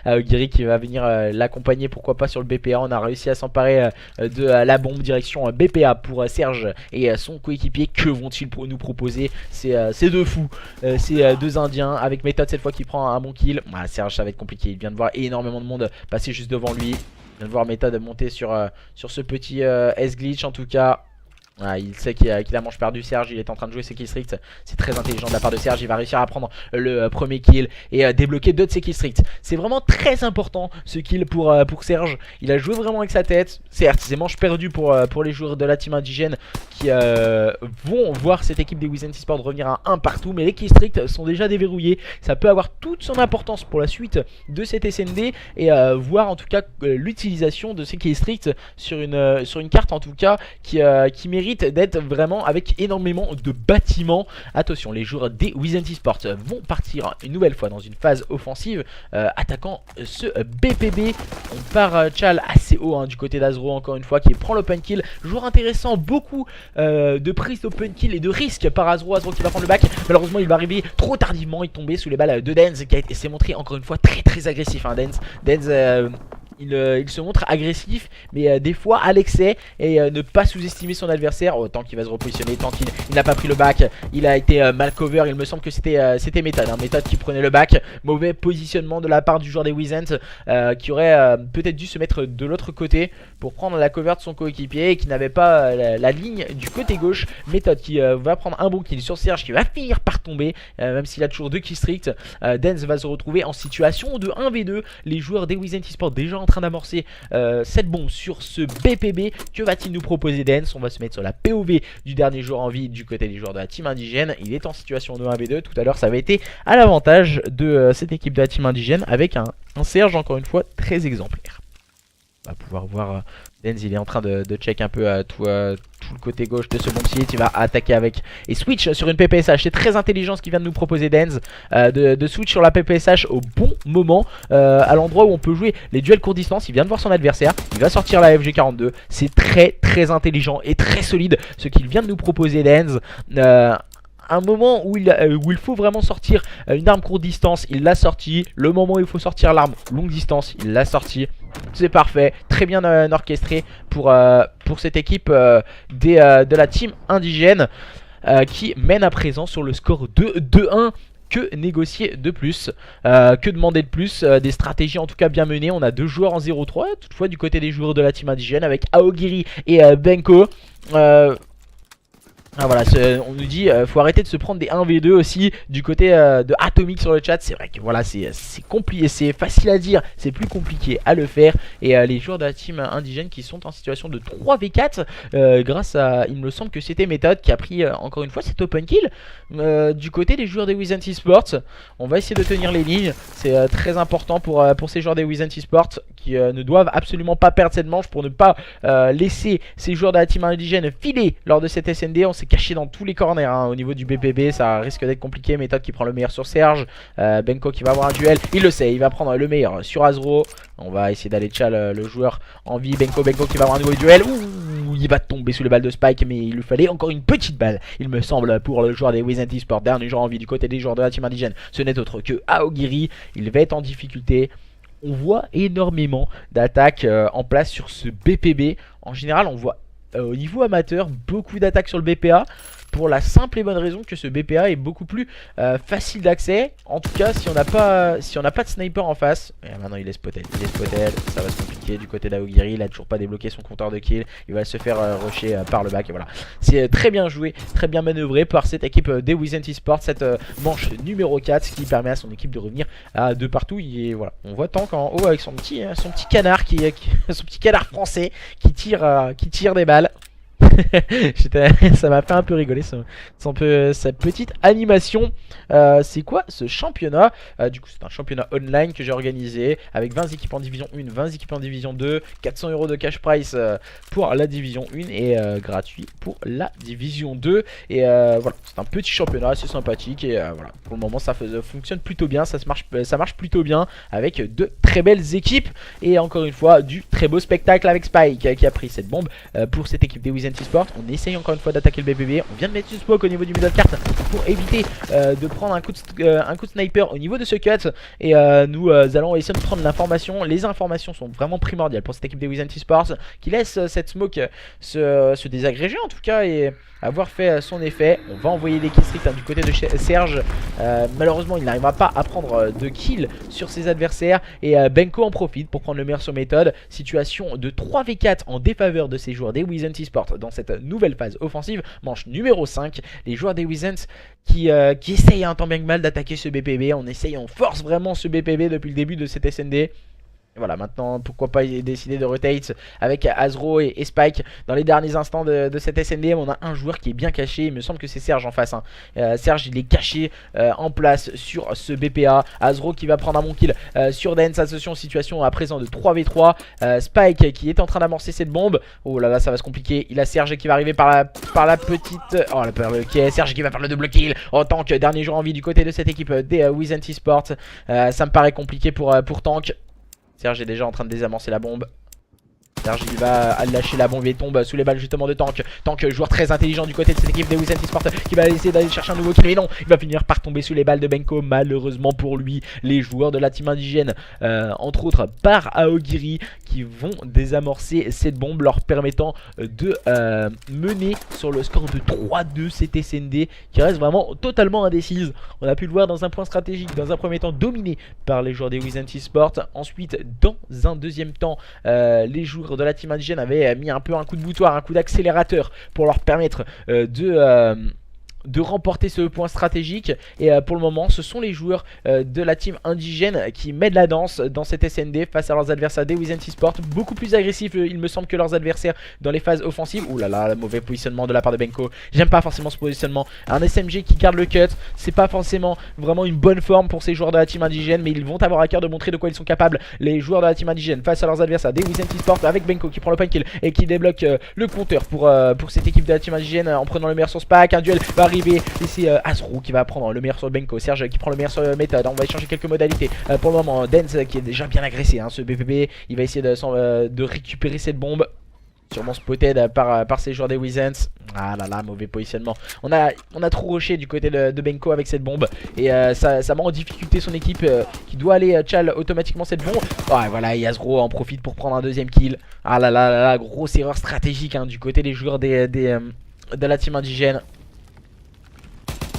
Guéry qui va venir l'accompagner pourquoi pas sur le BPA. On a réussi à s'emparer de la bombe direction BPA pour Serge et son coéquipier. Que vont-ils nous proposer ces deux fous, ces deux indiens avec méthode cette fois qui prend un bon kill. Serge ça va être compliqué, il vient de voir énormément de monde passer juste devant lui. Il vient de voir méthode monter sur ce petit S-glitch en tout cas. Il sait qu'il a manche perdue. Serge il est en train de jouer ses killstreaks. C'est très intelligent de la part de Serge. Il va réussir à prendre le premier kill et débloquer deux de ses killstreaks. C'est vraiment très important ce kill pour Serge. Il a joué vraiment avec sa tête. Certes c'est manche perdue pour les joueurs de la team indigène qui vont voir cette équipe des Wizens Esports revenir à 1 partout. Mais les killstreaks sont déjà déverrouillés. Ça peut avoir toute son importance pour la suite de cette SND. Et voir en tout cas l'utilisation de ces killstreaks sur une carte en tout cas qui mérite d'être vraiment avec énormément de bâtiments. Attention, les joueurs des Wizens Esports vont partir une nouvelle fois dans une phase offensive attaquant ce BPB. On part Chal assez haut hein, du côté d'Azro encore une fois qui prend l'open kill. Joueur intéressant, beaucoup de prise d'open kill et de risque par Azro. Azro qui va prendre le back. Malheureusement il va arriver trop tardivement, il est tombé sous les balles de Denz qui s'est montré encore une fois très agressif hein. Denz il se montre agressif, mais des fois à l'excès, et ne pas sous-estimer son adversaire. Tant qu'il va se repositionner, tant qu'il n'a pas pris le back, il a été mal cover. Il me semble que c'était Méthode, hein, Méthode qui prenait le back. Mauvais positionnement de la part du joueur des Wizens, qui aurait peut-être dû se mettre de l'autre côté pour prendre la cover de son coéquipier, et qui n'avait pas la ligne du côté gauche. Méthode qui va prendre un bon kill sur Serge, qui va finir par tomber, même s'il a toujours 2 kills stricts. Dance va se retrouver en situation de 1v2. Les joueurs des Wizens Esports déjà en train d'amorcer cette bombe sur ce BPB. Que va-t-il nous proposer Dance? On va se mettre sur la POV du dernier joueur en vie du côté des joueurs de la team indigène. Il est en situation de 1v2. Tout à l'heure ça avait été à l'avantage de cette équipe de la team indigène, avec un Serge encore une fois très exemplaire. On va pouvoir voir Dance, il est en train de check un peu tout le côté gauche de ce bomb site. Il va attaquer avec et switch sur une PPSH. C'est très intelligent ce qu'il vient de nous proposer Dance, de switch sur la PPSH au bon moment, à l'endroit où on peut jouer les duels court distance. Il vient de voir son adversaire, il va sortir la FG42. C'est très intelligent et très solide ce qu'il vient de nous proposer Dance. Un moment où il faut vraiment sortir une arme courte distance, il l'a sorti. Le moment où il faut sortir l'arme longue distance, il l'a sorti. C'est parfait, très bien orchestré pour cette équipe de la team indigène, qui mène à présent sur le score de 2-1. Que négocier de plus, que demander de plus, des stratégies en tout cas bien menées. On a 2 joueurs en 0-3, toutefois du côté des joueurs de la team indigène, avec Aogiri et Benko. Ah voilà, on nous dit faut arrêter de se prendre des 1v2 aussi du côté de Atomic sur le chat. C'est vrai que voilà, c'est compliqué, c'est facile à dire, c'est plus compliqué à le faire. Et les joueurs de la team indigène qui sont en situation de 3v4 grâce à, il me semble que c'était Méthode qui a pris encore une fois cet open kill. Du côté des joueurs des Wizens Esports, on va essayer de tenir les lignes. C'est très important pour ces joueurs des Wizens Esports, qui ne doivent absolument pas perdre cette manche, pour ne pas laisser ces joueurs de la team indigène filer lors de cette SND. On s'est caché dans tous les corners hein, au niveau du BPB, ça risque d'être compliqué. Méthode qui prend le meilleur sur Serge, Benko qui va avoir un duel, il le sait, il va prendre le meilleur sur Azro. On va essayer d'aller tchal le joueur en vie. Benko qui va avoir un nouveau duel. Ouh, il va tomber sous le balle de Spike, mais il lui fallait encore une petite balle, il me semble, pour le joueur des Wizens Esports. Dernier joueur en vie du côté des joueurs de la team indigène, ce n'est autre que Aogiri. Il va être en difficulté. On voit énormément d'attaques en place sur ce BPB. En général, on voit au niveau amateur beaucoup d'attaques sur le BPA, pour la simple et bonne raison que ce BPA est beaucoup plus facile d'accès. En tout cas, si on n'a pas de sniper en face. Et maintenant il est spotted, ça va se compliquer du côté d'Aogiri. Il a toujours pas débloqué son compteur de kill, il va se faire rusher par le back. Et voilà, c'est très bien joué, très bien manœuvré par cette équipe des Wizens Esports, cette manche numéro 4 qui permet à son équipe de revenir de partout. Voilà, on voit Tank en haut avec son petit canard son petit canard français qui tire des balles. Ça m'a fait un peu rigoler sa petite animation. C'est quoi ce championnat? Du coup c'est un championnat online que j'ai organisé avec 20 équipes en division 1, 20 équipes en division 2, 400 € de cash prize pour la division 1 et gratuit pour la division 2. Et voilà, c'est un petit championnat assez sympathique. Et voilà, pour le moment ça fonctionne plutôt bien, ça marche plutôt bien avec de très belles équipes. Et encore une fois, du très beau spectacle avec Spike qui a pris cette bombe pour cette équipe des Wizens Esports. On essaye encore une fois d'attaquer le BBB. On vient de mettre une smoke au niveau du middle cart pour éviter de prendre un coup de sniper au niveau de ce cut. Et nous allons essayer de prendre l'information. Les informations sont vraiment primordiales pour cette équipe des Wizens Esports, qui laisse cette smoke se désagréger en tout cas et avoir fait son effet. On va envoyer des kills stricts du côté de Serge. Malheureusement il n'arrivera pas à prendre de kills sur ses adversaires. Et Benko en profite pour prendre le meilleur sur Méthode. Situation de 3v4 en défaveur de ces joueurs des Wizens Esports dans cette nouvelle phase offensive. Manche numéro 5. Les joueurs des Wizens qui essayent un tant bien que mal d'attaquer ce BPB. On force vraiment ce BPB depuis le début de cette SND. Voilà, maintenant pourquoi pas décider de rotate avec Azro et Spike dans les derniers instants de cette SND. On a un joueur qui est bien caché, il me semble que c'est Serge en face hein. Serge il est caché en place sur ce BPA. Azro qui va prendre un bon kill sur Dance. Attention, situation à présent de 3v3. Spike qui est en train d'amorcer cette bombe. Oh là là, ça va se compliquer. Il a Serge qui va arriver par la petite... Oh ok, Serge qui va faire le double kill en tant que dernier joueur en vie du côté de cette équipe des Wizens Esports. Ça me paraît compliqué pour Tank. Serge est déjà en train de désamorcer la bombe. Serge il va lâcher la bombe et tombe sous les balles justement de Tank. Tank, joueur très intelligent du côté de cette équipe des Wizens Esports, qui va essayer d'aller chercher un nouveau kill, mais non, il va finir par tomber sous les balles de Benko. Malheureusement pour lui, les joueurs de la team indigène, entre autres par Aogiri, qui vont désamorcer cette bombe, leur permettant de mener sur le score de 3-2 cette SND, qui reste vraiment totalement indécise. On a pu le voir dans un point stratégique, dans un premier temps dominé par les joueurs des Wizens Esports. Ensuite, dans un deuxième temps, les joueurs de la team indigène avaient mis un peu un coup de boutoir, un coup d'accélérateur pour leur permettre de remporter ce point stratégique. Et pour le moment, ce sont les joueurs de la team indigène qui mènent la danse dans cette SND face à leurs adversaires des Wizens Esports, beaucoup plus agressifs il me semble que leurs adversaires dans les phases offensives. Ouh là là, mauvais positionnement de la part de Benko. J'aime pas forcément ce positionnement. Un SMG qui garde le cut, c'est pas forcément vraiment une bonne forme pour ces joueurs de la team indigène, mais ils vont avoir à cœur de montrer de quoi ils sont capables, les joueurs de la team indigène, face à leurs adversaires des Wizens Esports, avec Benko qui prend le point kill et qui débloque le compteur pour cette équipe de la team indigène en prenant le meilleur sur Spack. Un duel va arriver et c'est Azro qui va prendre le meilleur sur Benko, Serge qui prend le meilleur sur Méthode. On va échanger quelques modalités. Pour le moment, Denz qui est déjà bien agressé, ce BPB, il va essayer de récupérer cette bombe. Sûrement spotted par ces joueurs des Wizens. Ah là là, mauvais positionnement. On a trop rushé du côté de Benko avec cette bombe. Et ça met en difficulté son équipe qui doit aller chal automatiquement cette bombe. Ouais, voilà, Yazro en profite pour prendre un deuxième kill. Ah là là là là, grosse erreur stratégique du côté des joueurs de la team indigène.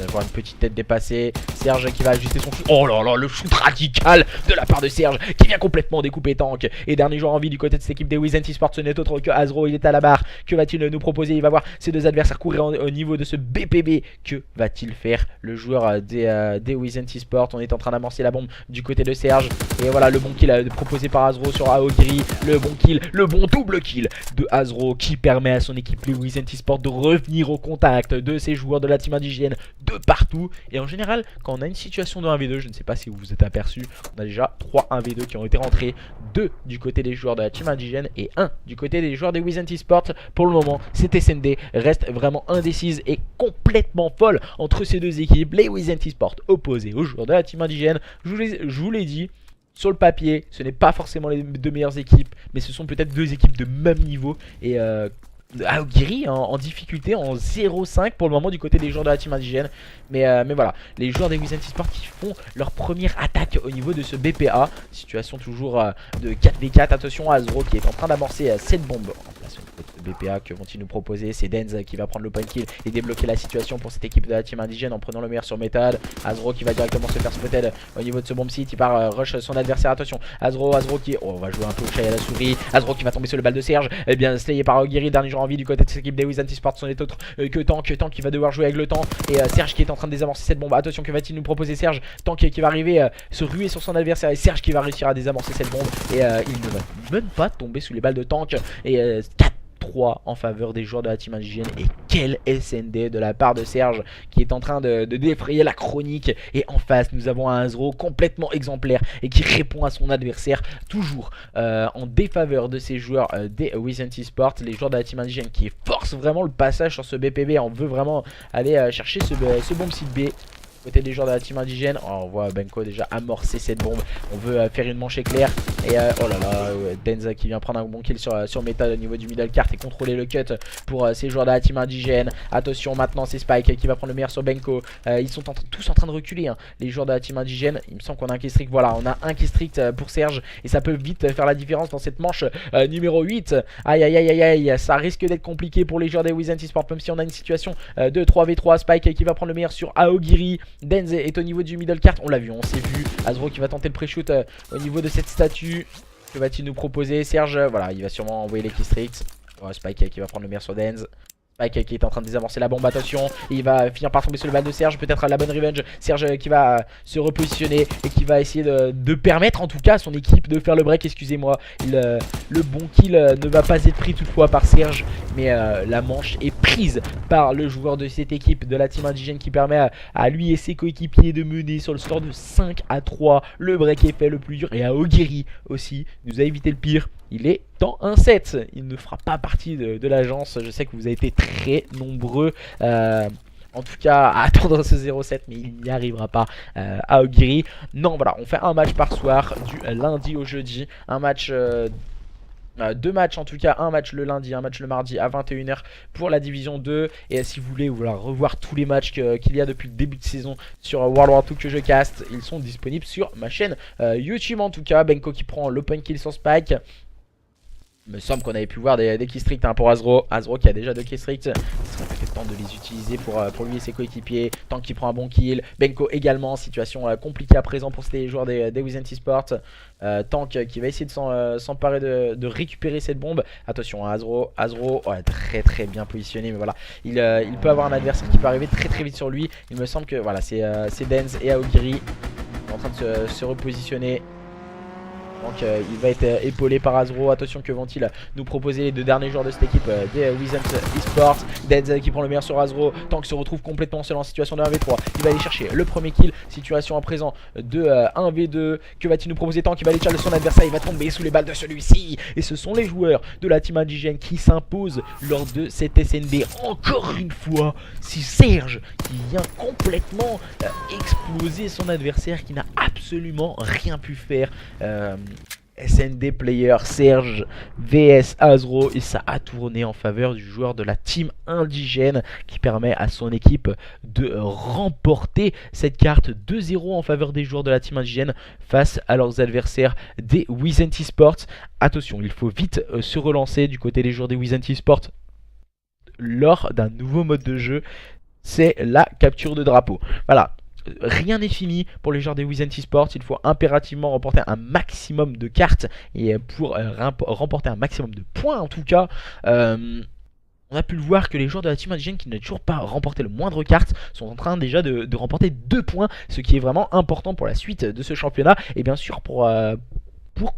On va voir une petite tête dépassée. Serge qui va ajuster son shoot. Oh là là, le shoot radical de la part de Serge qui vient complètement découper Tank. Et dernier joueur en vie du côté de cette équipe des Wizens Esports, ce n'est autre que Azro. Il est à la barre. Que va-t-il nous proposer? Il va voir ses deux adversaires courir au niveau de ce BPB. Que va-t-il faire le joueur des Wizens Esports? On est en train d'amorcer la bombe du côté de Serge. Et voilà le bon kill proposé par Azro sur Aogiri. Le bon kill, le bon double kill de Azro qui permet à son équipe les Wizens Esports de revenir au contact de ces joueurs de la team indigène de partout. Et en général, quand on a une situation de 1v2, je ne sais pas si vous vous êtes aperçu, on a déjà 3 1v2 qui ont été rentrés, 2 du côté des joueurs de la team indigène et 1 du côté des joueurs des Wizens Esports. Pour le moment, cette SND reste vraiment indécise et complètement folle entre ces deux équipes. Les Wizens Esports opposés aux joueurs de la team indigène. Je vous l'ai dit, sur le papier, ce n'est pas forcément les deux meilleures équipes, mais ce sont peut-être deux équipes de même niveau. Et Aogiri en difficulté en 0-5 pour le moment du côté des joueurs de la team indigène. Mais voilà, les joueurs des Wizens Esports qui font leur première attaque au niveau de ce BPA. Situation toujours de 4v4. Attention à Azro qui est en train d'amorcer cette bombe en place au niveau de ce BPA. Que vont-ils nous proposer? C'est Denz qui va prendre le point kill et débloquer la situation pour cette équipe de la team indigène en prenant le meilleur sur Méthode. Azro qui va directement se faire spotted au niveau de ce bomb site. Il part rush son adversaire. Attention, Azro qui... Oh, on va jouer un peu au chat et à la souris. Azro qui va tomber sur le balle de Serge. Et bien slayé par Aogiri, dernier joueur en vie du côté de cette équipe des Wizens Esports. Ce n'est autre que Tank qui va devoir jouer avec le temps. Et Serge qui est en train de désamorcer cette bombe. Attention, que va-t-il nous proposer Serge? Tank qui va arriver se ruer sur son adversaire. Et Serge qui va réussir à désamorcer cette bombe. Et il ne va même pas tomber sous les balles de Tank. Et 4-3 en faveur des joueurs de la team indigène. Et quel SND de la part de Serge qui est en train de défrayer la chronique. Et en face nous avons un Azro complètement exemplaire et qui répond à son adversaire toujours en défaveur de ces joueurs des Wizens Esports. Les joueurs de la team indigène qui forcent vraiment le passage sur ce BPB. On veut vraiment aller chercher ce bomb site B. Côté des joueurs de la team indigène, oh, on voit Benko déjà amorcer cette bombe. On veut faire une manche éclair. Et oh là là, Denza qui vient prendre un bon kill sur Méthode au niveau du middle cart et contrôler le cut pour ces joueurs de la team indigène. Attention, maintenant c'est Spike qui va prendre le meilleur sur Benko. Ils sont tous en train de reculer, les joueurs de la team indigène. Il me semble qu'on a un kill streak. Voilà, on a un kill streak pour Serge et ça peut vite faire la différence dans cette manche numéro 8. Aïe aïe aïe aïe aïe, ça risque d'être compliqué pour les joueurs des Wizens Esports, même si on a une situation de 3v3. Spike qui va prendre le meilleur sur Aogiri. Denz est au niveau du middle cart, on l'a vu, on s'est vu. Azro qui va tenter le pré-shoot au niveau de cette statue. Que va-t-il nous proposer Serge? Voilà, il va sûrement envoyer les keystricks. Oh, Spike qui va prendre le meilleur sur Denz. Spike qui est en train de désamorcer la bombe, attention. Et il va finir par tomber sur le balle de Serge, peut-être la bonne revenge. Serge qui va se repositionner et qui va essayer de permettre en tout cas à son équipe de faire le break, excusez-moi. Le bon kill ne va pas être pris toutefois par Serge, mais la manche est prise par le joueur de cette équipe de la team indigène qui permet à lui et ses coéquipiers de mener sur le score de 5-3. Le break est fait le plus dur et à Aogiri aussi nous a évité le pire. Il est dans un 7. Il ne fera pas partie de l'agence. Je sais que vous avez été très nombreux en tout cas à attendre ce 0-7, mais il n'y arrivera pas à Aogiri. Non, voilà, on fait un match par soir du lundi au jeudi. Un match deux matchs en tout cas, un match le lundi, un match le mardi à 21 h pour la division 2. Et si vous voulez voilà, revoir tous les matchs qu'il y a depuis le début de saison sur World War 2 que je caste, ils sont disponibles sur ma chaîne YouTube en tout cas. Benko qui prend l'open kill sur Spike. Il me semble qu'on avait pu voir des keystricks pour Azro. Azro qui a déjà 2 keystricks. Il serait peut-être temps de les utiliser pour lui et ses coéquipiers. Tant qu'il prend un bon kill. Benko également, situation compliquée à présent pour ces joueurs des Wizent Esports. Tank qui va essayer de s'emparer de récupérer cette bombe. Attention à Azro. Azro très bien positionné. Mais voilà, il peut avoir un adversaire qui peut arriver très vite sur lui. Il me semble que voilà, c'est Denz et Aogiri en train de se repositionner. Donc il va être épaulé par Azro. Attention, que vont-ils nous proposer les deux derniers joueurs de cette équipe des Wizent Esports. Denz qui prend le meilleur sur Azro. Tank se retrouve complètement seul en situation de 1v3. Il va aller chercher le premier kill. Situation à présent de 1v2. Que va-t-il nous proposer? Tank qui va aller chercher son adversaire. Il va tomber sous les balles de celui-ci. Et ce sont les joueurs de la team indigène qui s'imposent lors de cette SND. Encore une fois, c'est Serge qui vient complètement exploser son adversaire, qui n'a absolument rien pu faire. SND player Serge vs Azro, et ça a tourné en faveur du joueur de la team indigène qui permet à son équipe de remporter cette carte 2-0 en faveur des joueurs de la team indigène face à leurs adversaires des Wizent Esports. Attention, il faut vite se relancer du côté des joueurs des Wizent Esports lors d'un nouveau mode de jeu, c'est la capture de drapeau. Voilà. Rien n'est fini pour les joueurs des Wizent Esports. Il faut impérativement remporter un maximum de cartes. Et pour remporter un maximum de points en tout cas, on a pu le voir que les joueurs de la team indigène qui n'ont toujours pas remporté le moindre carte sont en train déjà de remporter 2 points. Ce qui est vraiment important pour la suite de ce championnat. Et bien sûr pour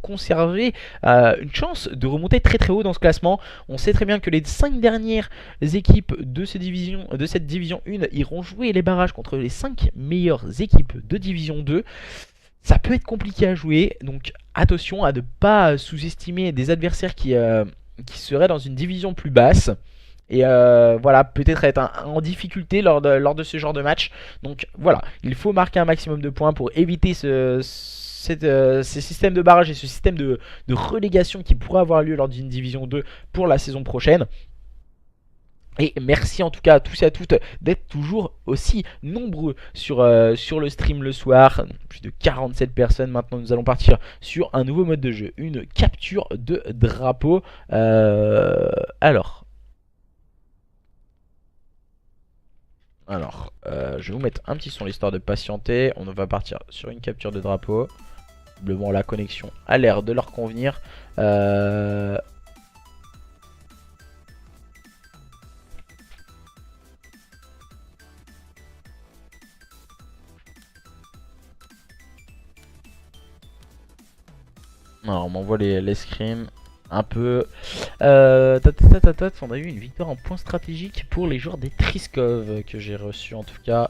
conserver une chance de remonter très haut dans ce classement. On sait très bien que les 5 dernières équipes de cette division 1 iront jouer les barrages contre les 5 meilleures équipes de division 2. Ça peut être compliqué à jouer, donc attention à ne pas sous-estimer des adversaires qui seraient dans une division plus basse. Et voilà, peut-être être en difficulté lors de ce genre de match. Donc voilà, il faut marquer un maximum de points pour éviter ces systèmes de barrage et ce système de relégation qui pourrait avoir lieu lors d'une division 2 pour la saison prochaine. Et merci en tout cas à tous et à toutes d'être toujours aussi nombreux sur le stream le soir. Plus de 47 personnes. Maintenant nous allons partir sur un nouveau mode de jeu, une capture de drapeau. Alors, je vais vous mettre un petit son l'histoire de patienter. On va partir sur une capture de drapeau. Visiblement la connexion a l'air de leur convenir. Alors, on m'envoie les scrims un peu. On a eu une victoire en point stratégique pour les joueurs des Triskov que j'ai reçu en tout cas.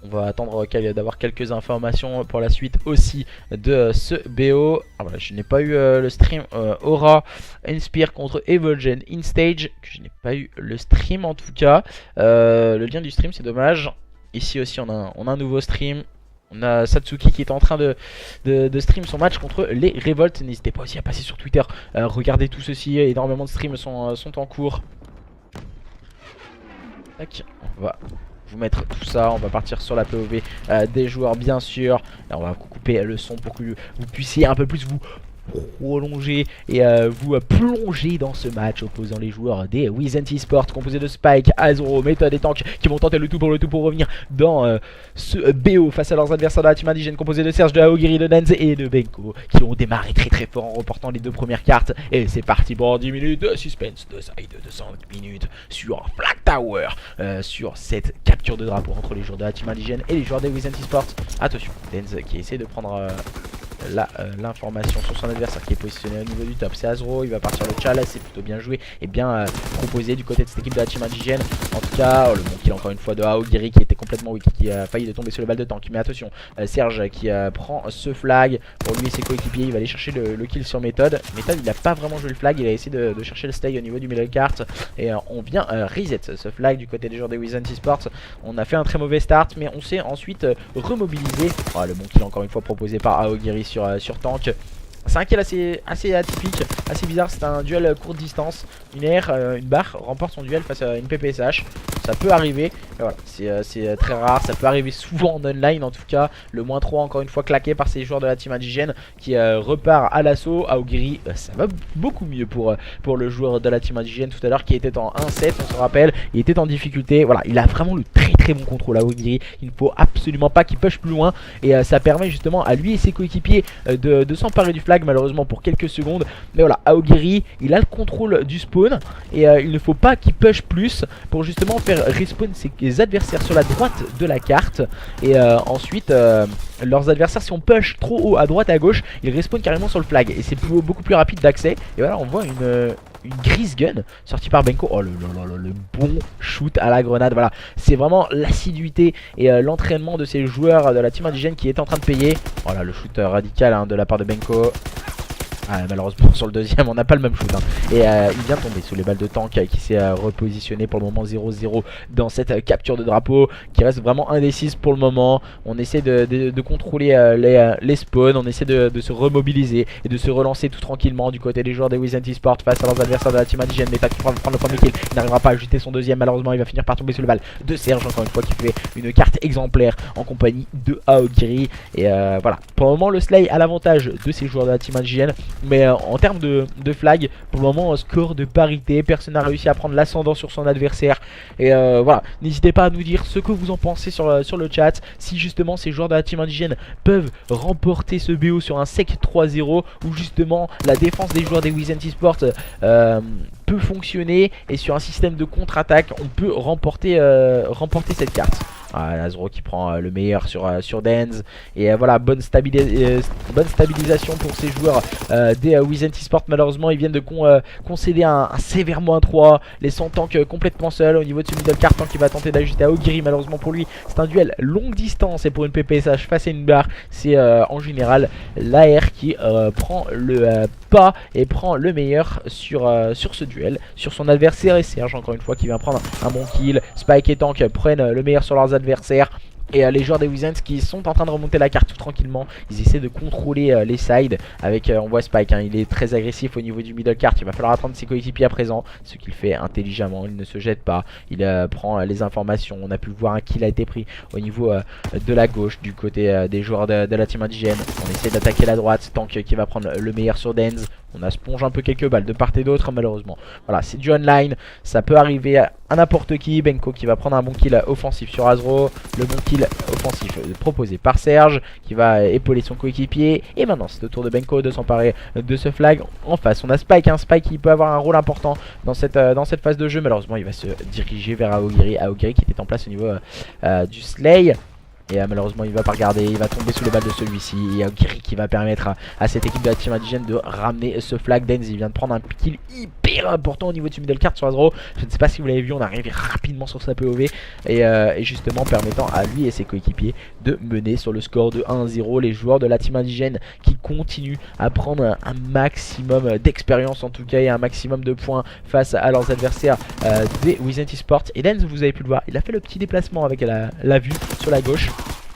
On va attendre d'avoir quelques informations pour la suite aussi de ce BO. Ah, voilà, je n'ai pas eu le stream Aura Inspire contre Evolgen InStage. Je n'ai pas eu le stream en tout cas. Le lien du stream, c'est dommage. Ici aussi on a un nouveau stream. On a Satsuki qui est en train de stream son match contre les Révoltes. N'hésitez pas aussi à passer sur Twitter. Regardez tout ceci, énormément de streams sont en cours. Tac, on va vous mettre tout ça. On va partir sur la POV des joueurs bien sûr. Là, on va couper le son pour que vous puissiez un peu plus vous prolonger et vous plonger dans ce match opposant les joueurs des Wizent Esports composés de Spike, Azro, Method et Tank qui vont tenter le tout pour revenir dans ce BO face à leurs adversaires de la team indigène composés de Serge, de Aogiri, de Denz et de Benko qui ont démarré très fort en remportant les 2 premières cartes. Et c'est parti pour 10 minutes de suspense de side de 5 minutes sur Flag Tower, sur cette capture de drapeau entre les joueurs de la team indigène et les joueurs des Wizent Esports. Attention, Denz qui essaie de prendre l'information sur son adversaire qui est positionné au niveau du top. C'est Azro, il va partir le challenge, c'est plutôt bien joué et bien proposé du côté de cette équipe de la team indigène. En tout cas, le bon kill encore une fois de Aogiri qui était complètement weak, qui a failli de tomber sur le balle de tank. Mais attention, Serge qui prend ce flag pour lui et ses coéquipiers. Il va aller chercher le kill sur Method. Method, il n'a pas vraiment joué le flag, il a essayé de chercher le stay au niveau du middle cart. Et on vient reset ce flag du côté des joueurs des Wizent Esports. On a fait un très mauvais start, mais on s'est ensuite remobilisé. Oh, le bon kill encore une fois proposé par Aogiri sur Tank. C'est un kill assez atypique, assez bizarre. C'est un duel courte distance. Une air, une barre remporte son duel face à une PPSH. Ça peut arriver, voilà, c'est très rare, ça peut arriver souvent en online en tout cas. Le moins 3 encore une fois claqué par ces joueurs de la team indigène qui repart à l'assaut. Aogiri, ça va beaucoup mieux pour le joueur de la team indigène tout à l'heure qui était en 1-7, on se rappelle. Il était en difficulté, voilà, il a vraiment le très bon contrôle Aogiri. Il ne faut absolument pas qu'il push plus loin et ça permet justement à lui et ses coéquipiers de s'emparer du flag malheureusement pour quelques secondes. Mais voilà, Aogiri, il a le contrôle du spawn et il ne faut pas qu'il push plus pour justement faire respawn ses adversaires sur la droite de la carte. Et ensuite leurs adversaires, si on push trop haut à droite à gauche, ils respawn carrément sur le flag et c'est beaucoup plus rapide d'accès. Et voilà, on voit une grise gun sortie par Benko. Oh le bon shoot à la grenade. Voilà, c'est vraiment l'assiduité et l'entraînement de ces joueurs de la team indigène qui est en train de payer. Voilà, le shoot radical hein, de la part de Benko. Ah, malheureusement sur le deuxième on n'a pas le même shoot hein. Et il vient tomber sous les balles de tank qui s'est repositionné pour le moment 0-0 dans cette capture de drapeau qui reste vraiment indécise pour le moment. On essaie de contrôler les spawns, on essaie de se remobiliser et de se relancer tout tranquillement du côté des joueurs des Wizent Esports face à leurs adversaires de la team indigène. Meta qui prend le premier kill, il n'arrivera pas à ajouter son deuxième, malheureusement il va finir par tomber sous le balle de Serge encore une fois qui fait une carte exemplaire en compagnie de Aogiri. Et voilà, pour le moment le Slay a l'avantage de ces joueurs de la team indigène. Mais en termes de flag, pour le moment, score de parité. Personne n'a réussi à prendre l'ascendant sur son adversaire. Et voilà, n'hésitez pas à nous dire ce que vous en pensez sur le chat. Si justement ces joueurs de la team indigène peuvent remporter ce BO sur un sec 3-0, ou justement la défense des joueurs des Wizent Esports peut fonctionner. Et sur un système de contre-attaque, on peut remporter cette carte. Ah, Lazaro qui prend le meilleur sur Denz. Et voilà, bonne stabilisation pour ces joueurs des Wizent Esports. Malheureusement ils viennent de concéder un sévère -3, laissant Tank complètement seul au niveau de ce middle card. Tank qui va tenter d'ajouter à Aogiri. Malheureusement pour lui c'est un duel longue distance et pour une PPSH face à une barre c'est en général l'AR qui prend le pas et prend le meilleur sur ce duel, sur son adversaire. Et Serge encore une fois qui vient prendre un bon kill. Spike et Tank prennent le meilleur sur leurs adversaires. Et les joueurs des Wizens qui sont en train de remonter la carte tout tranquillement. Ils essaient de contrôler les sides avec, on voit Spike hein, il est très agressif au niveau du middle cart. Il va falloir attendre ses coéquipiers à présent, ce qu'il fait intelligemment. Il ne se jette pas, il prend les informations. On a pu voir un kill a été pris au niveau de la gauche du côté des joueurs de la team indigène. On essaie d'attaquer la droite, Tank qui va prendre le meilleur sur Denz. On a sponge un peu quelques balles de part et d'autre malheureusement. Voilà, c'est du online, ça peut arriver à n'importe qui. Benko qui va prendre un bon kill offensif sur Azro. Le bon kill offensif proposé par Serge qui va épauler son coéquipier. Et maintenant c'est au tour de Benko de s'emparer de ce flag. En face on a Spike, hein. Spike qui peut avoir un rôle important dans cette phase de jeu. Malheureusement il va se diriger vers Aogiri. Aogiri qui était en place au niveau du Slay. Et malheureusement il va pas regarder, il va tomber sous les balles de celui-ci. Et Aogiri qui va permettre à cette équipe de la team indigène de ramener ce flag. Denz il vient de prendre un kill hyper important au niveau du middle card sur Azro. Je ne sais pas si vous l'avez vu, on arrive rapidement sur sa POV. Et justement permettant à lui et ses coéquipiers de mener sur le score de 1-0. Les joueurs de la team indigène qui continuent à prendre un maximum d'expérience en tout cas. Et un maximum de points face à leurs adversaires des Wizent Esports. Et Denz vous avez pu le voir, il a fait le petit déplacement avec la vue sur la gauche.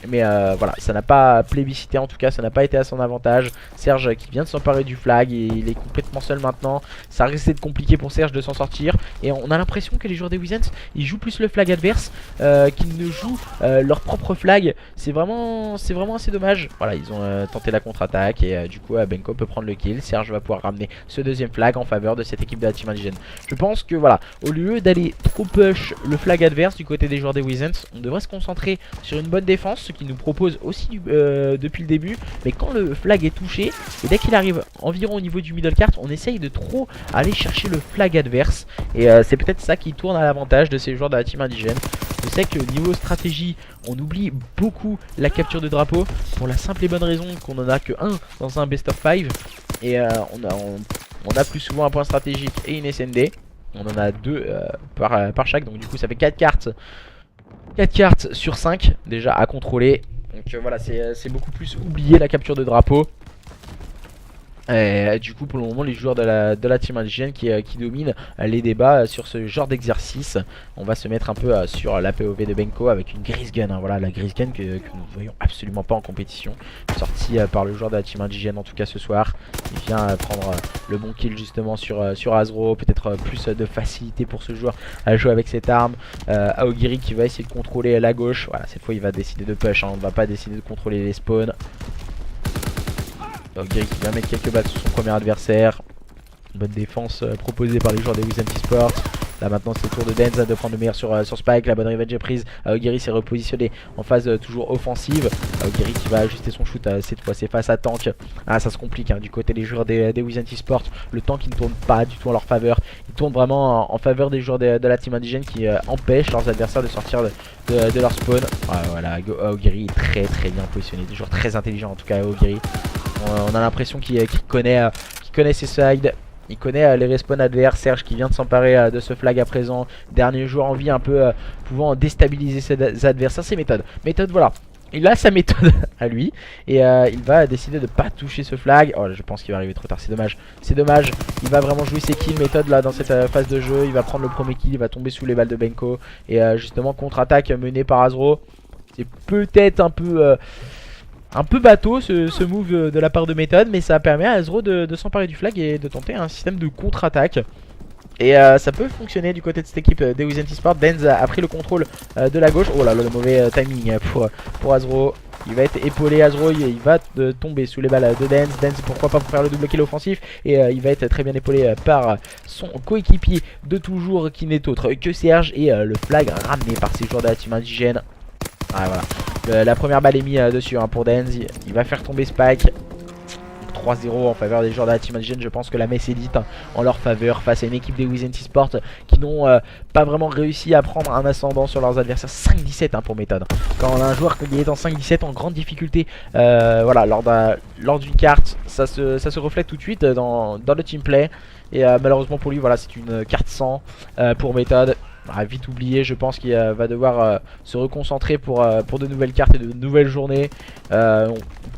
Mais voilà, ça n'a pas plébiscité, en tout cas ça n'a pas été à son avantage. Serge qui vient de s'emparer du flag et il est complètement seul maintenant. Ça risque d'être compliqué pour Serge de s'en sortir. Et on a l'impression que les joueurs des Wizens ils jouent plus le flag adverse qu'ils ne jouent leur propre flag. C'est vraiment assez dommage. Voilà, ils ont tenté la contre-attaque et du coup Benko peut prendre le kill. Serge va pouvoir ramener ce deuxième flag en faveur de cette équipe de la team indigène. Je pense que voilà, au lieu d'aller trop push le flag adverse du côté des joueurs des Wizens, on devrait se concentrer sur une bonne défense, qui nous propose aussi depuis le début. Mais quand le flag est touché et dès qu'il arrive environ au niveau du middle cart, on essaye de trop aller chercher le flag adverse. Et c'est peut-être ça qui tourne à l'avantage de ces joueurs de la team indigène. Je sais que niveau stratégie on oublie beaucoup la capture de drapeau, pour la simple et bonne raison qu'on en a que un dans un best of 5. Et on a plus souvent un point stratégique et une SND. On en a deux par chaque, donc du coup ça fait 4 cartes. 4 cartes sur 5 déjà à contrôler. Donc voilà, c'est beaucoup plus oublier la capture de drapeau. Du coup pour le moment les joueurs de la team indigène qui dominent les débats sur ce genre d'exercice. On va se mettre un peu sur la POV de Benko avec une Gris Gun, hein. Voilà la Gris Gun que nous ne voyons absolument pas en compétition, sortie par le joueur de la team indigène en tout cas ce soir. Il vient prendre le bon kill justement sur Azro, peut-être plus de facilité pour ce joueur à jouer avec cette arme. Aogiri qui va essayer de contrôler la gauche, voilà cette fois il va décider de push, hein. On ne va pas décider de contrôler les spawns. Aogiri qui vient mettre quelques balles sur son premier adversaire. Bonne défense proposée par les joueurs des Wizent Esports. Là maintenant c'est le tour de Denz de prendre le meilleur sur Spike. La bonne revenge est prise. Aogiri s'est repositionné en phase toujours offensive. Aogiri qui va ajuster son shoot, cette fois c'est face à Tank. Ah ça se complique, hein, du côté des joueurs des Wizent Esports. Le Tank il ne tourne pas du tout en leur faveur. Il tourne vraiment en faveur des joueurs de la team indigène qui empêchent leurs adversaires de sortir de leur spawn. Voilà, Aogiri est très bien positionné. Des joueurs très intelligents en tout cas Aogiri. On a l'impression qu'il connaît ses sides. Il connaît les respawns adverses. Serge qui vient de s'emparer de ce flag à présent. Dernier joueur en vie un peu pouvant déstabiliser ses adversaires. C'est méthode. Méthode voilà. Il a sa méthode à lui. Et il va décider de pas toucher ce flag. Oh je pense qu'il va arriver trop tard. C'est dommage. C'est dommage. Il va vraiment jouer ses kills méthode là dans cette phase de jeu. Il va prendre le premier kill. Il va tomber sous les balles de Benko. Et justement contre-attaque menée par Azro. C'est peut-être un peu bateau ce move de la part de méthode, mais ça permet à Azro de s'emparer du flag et de tenter un système de contre-attaque. Et ça peut fonctionner du côté de cette équipe des Wizent Esports. Denz a pris le contrôle de la gauche. Oh là là, le mauvais timing pour Azro. Il va être épaulé, Azro, il va tomber sous les balles de Denz. Denz pourquoi pas pour faire le double kill offensif. Et il va être très bien épaulé par son coéquipier de toujours qui n'est autre que Serge. Et le flag ramené par ces joueurs de la team indigène. Ah voilà, la première balle est mise dessus hein, pour Denz. Il va faire tomber Spike. 3-0 en faveur des joueurs de la team indigène. Je pense que la messe est dite hein, en leur faveur face à une équipe des Wizent Esports qui n'ont pas vraiment réussi à prendre un ascendant sur leurs adversaires. 5-17 hein, pour méthode. Quand on a un joueur qui est en 5-17 en grande difficulté, voilà, lors d'une carte, ça se reflète tout de suite dans le team play. Et malheureusement pour lui, voilà, c'est une carte 100 pour méthode. Vite oublié, je pense qu'il va devoir se reconcentrer pour de nouvelles cartes et de nouvelles journées.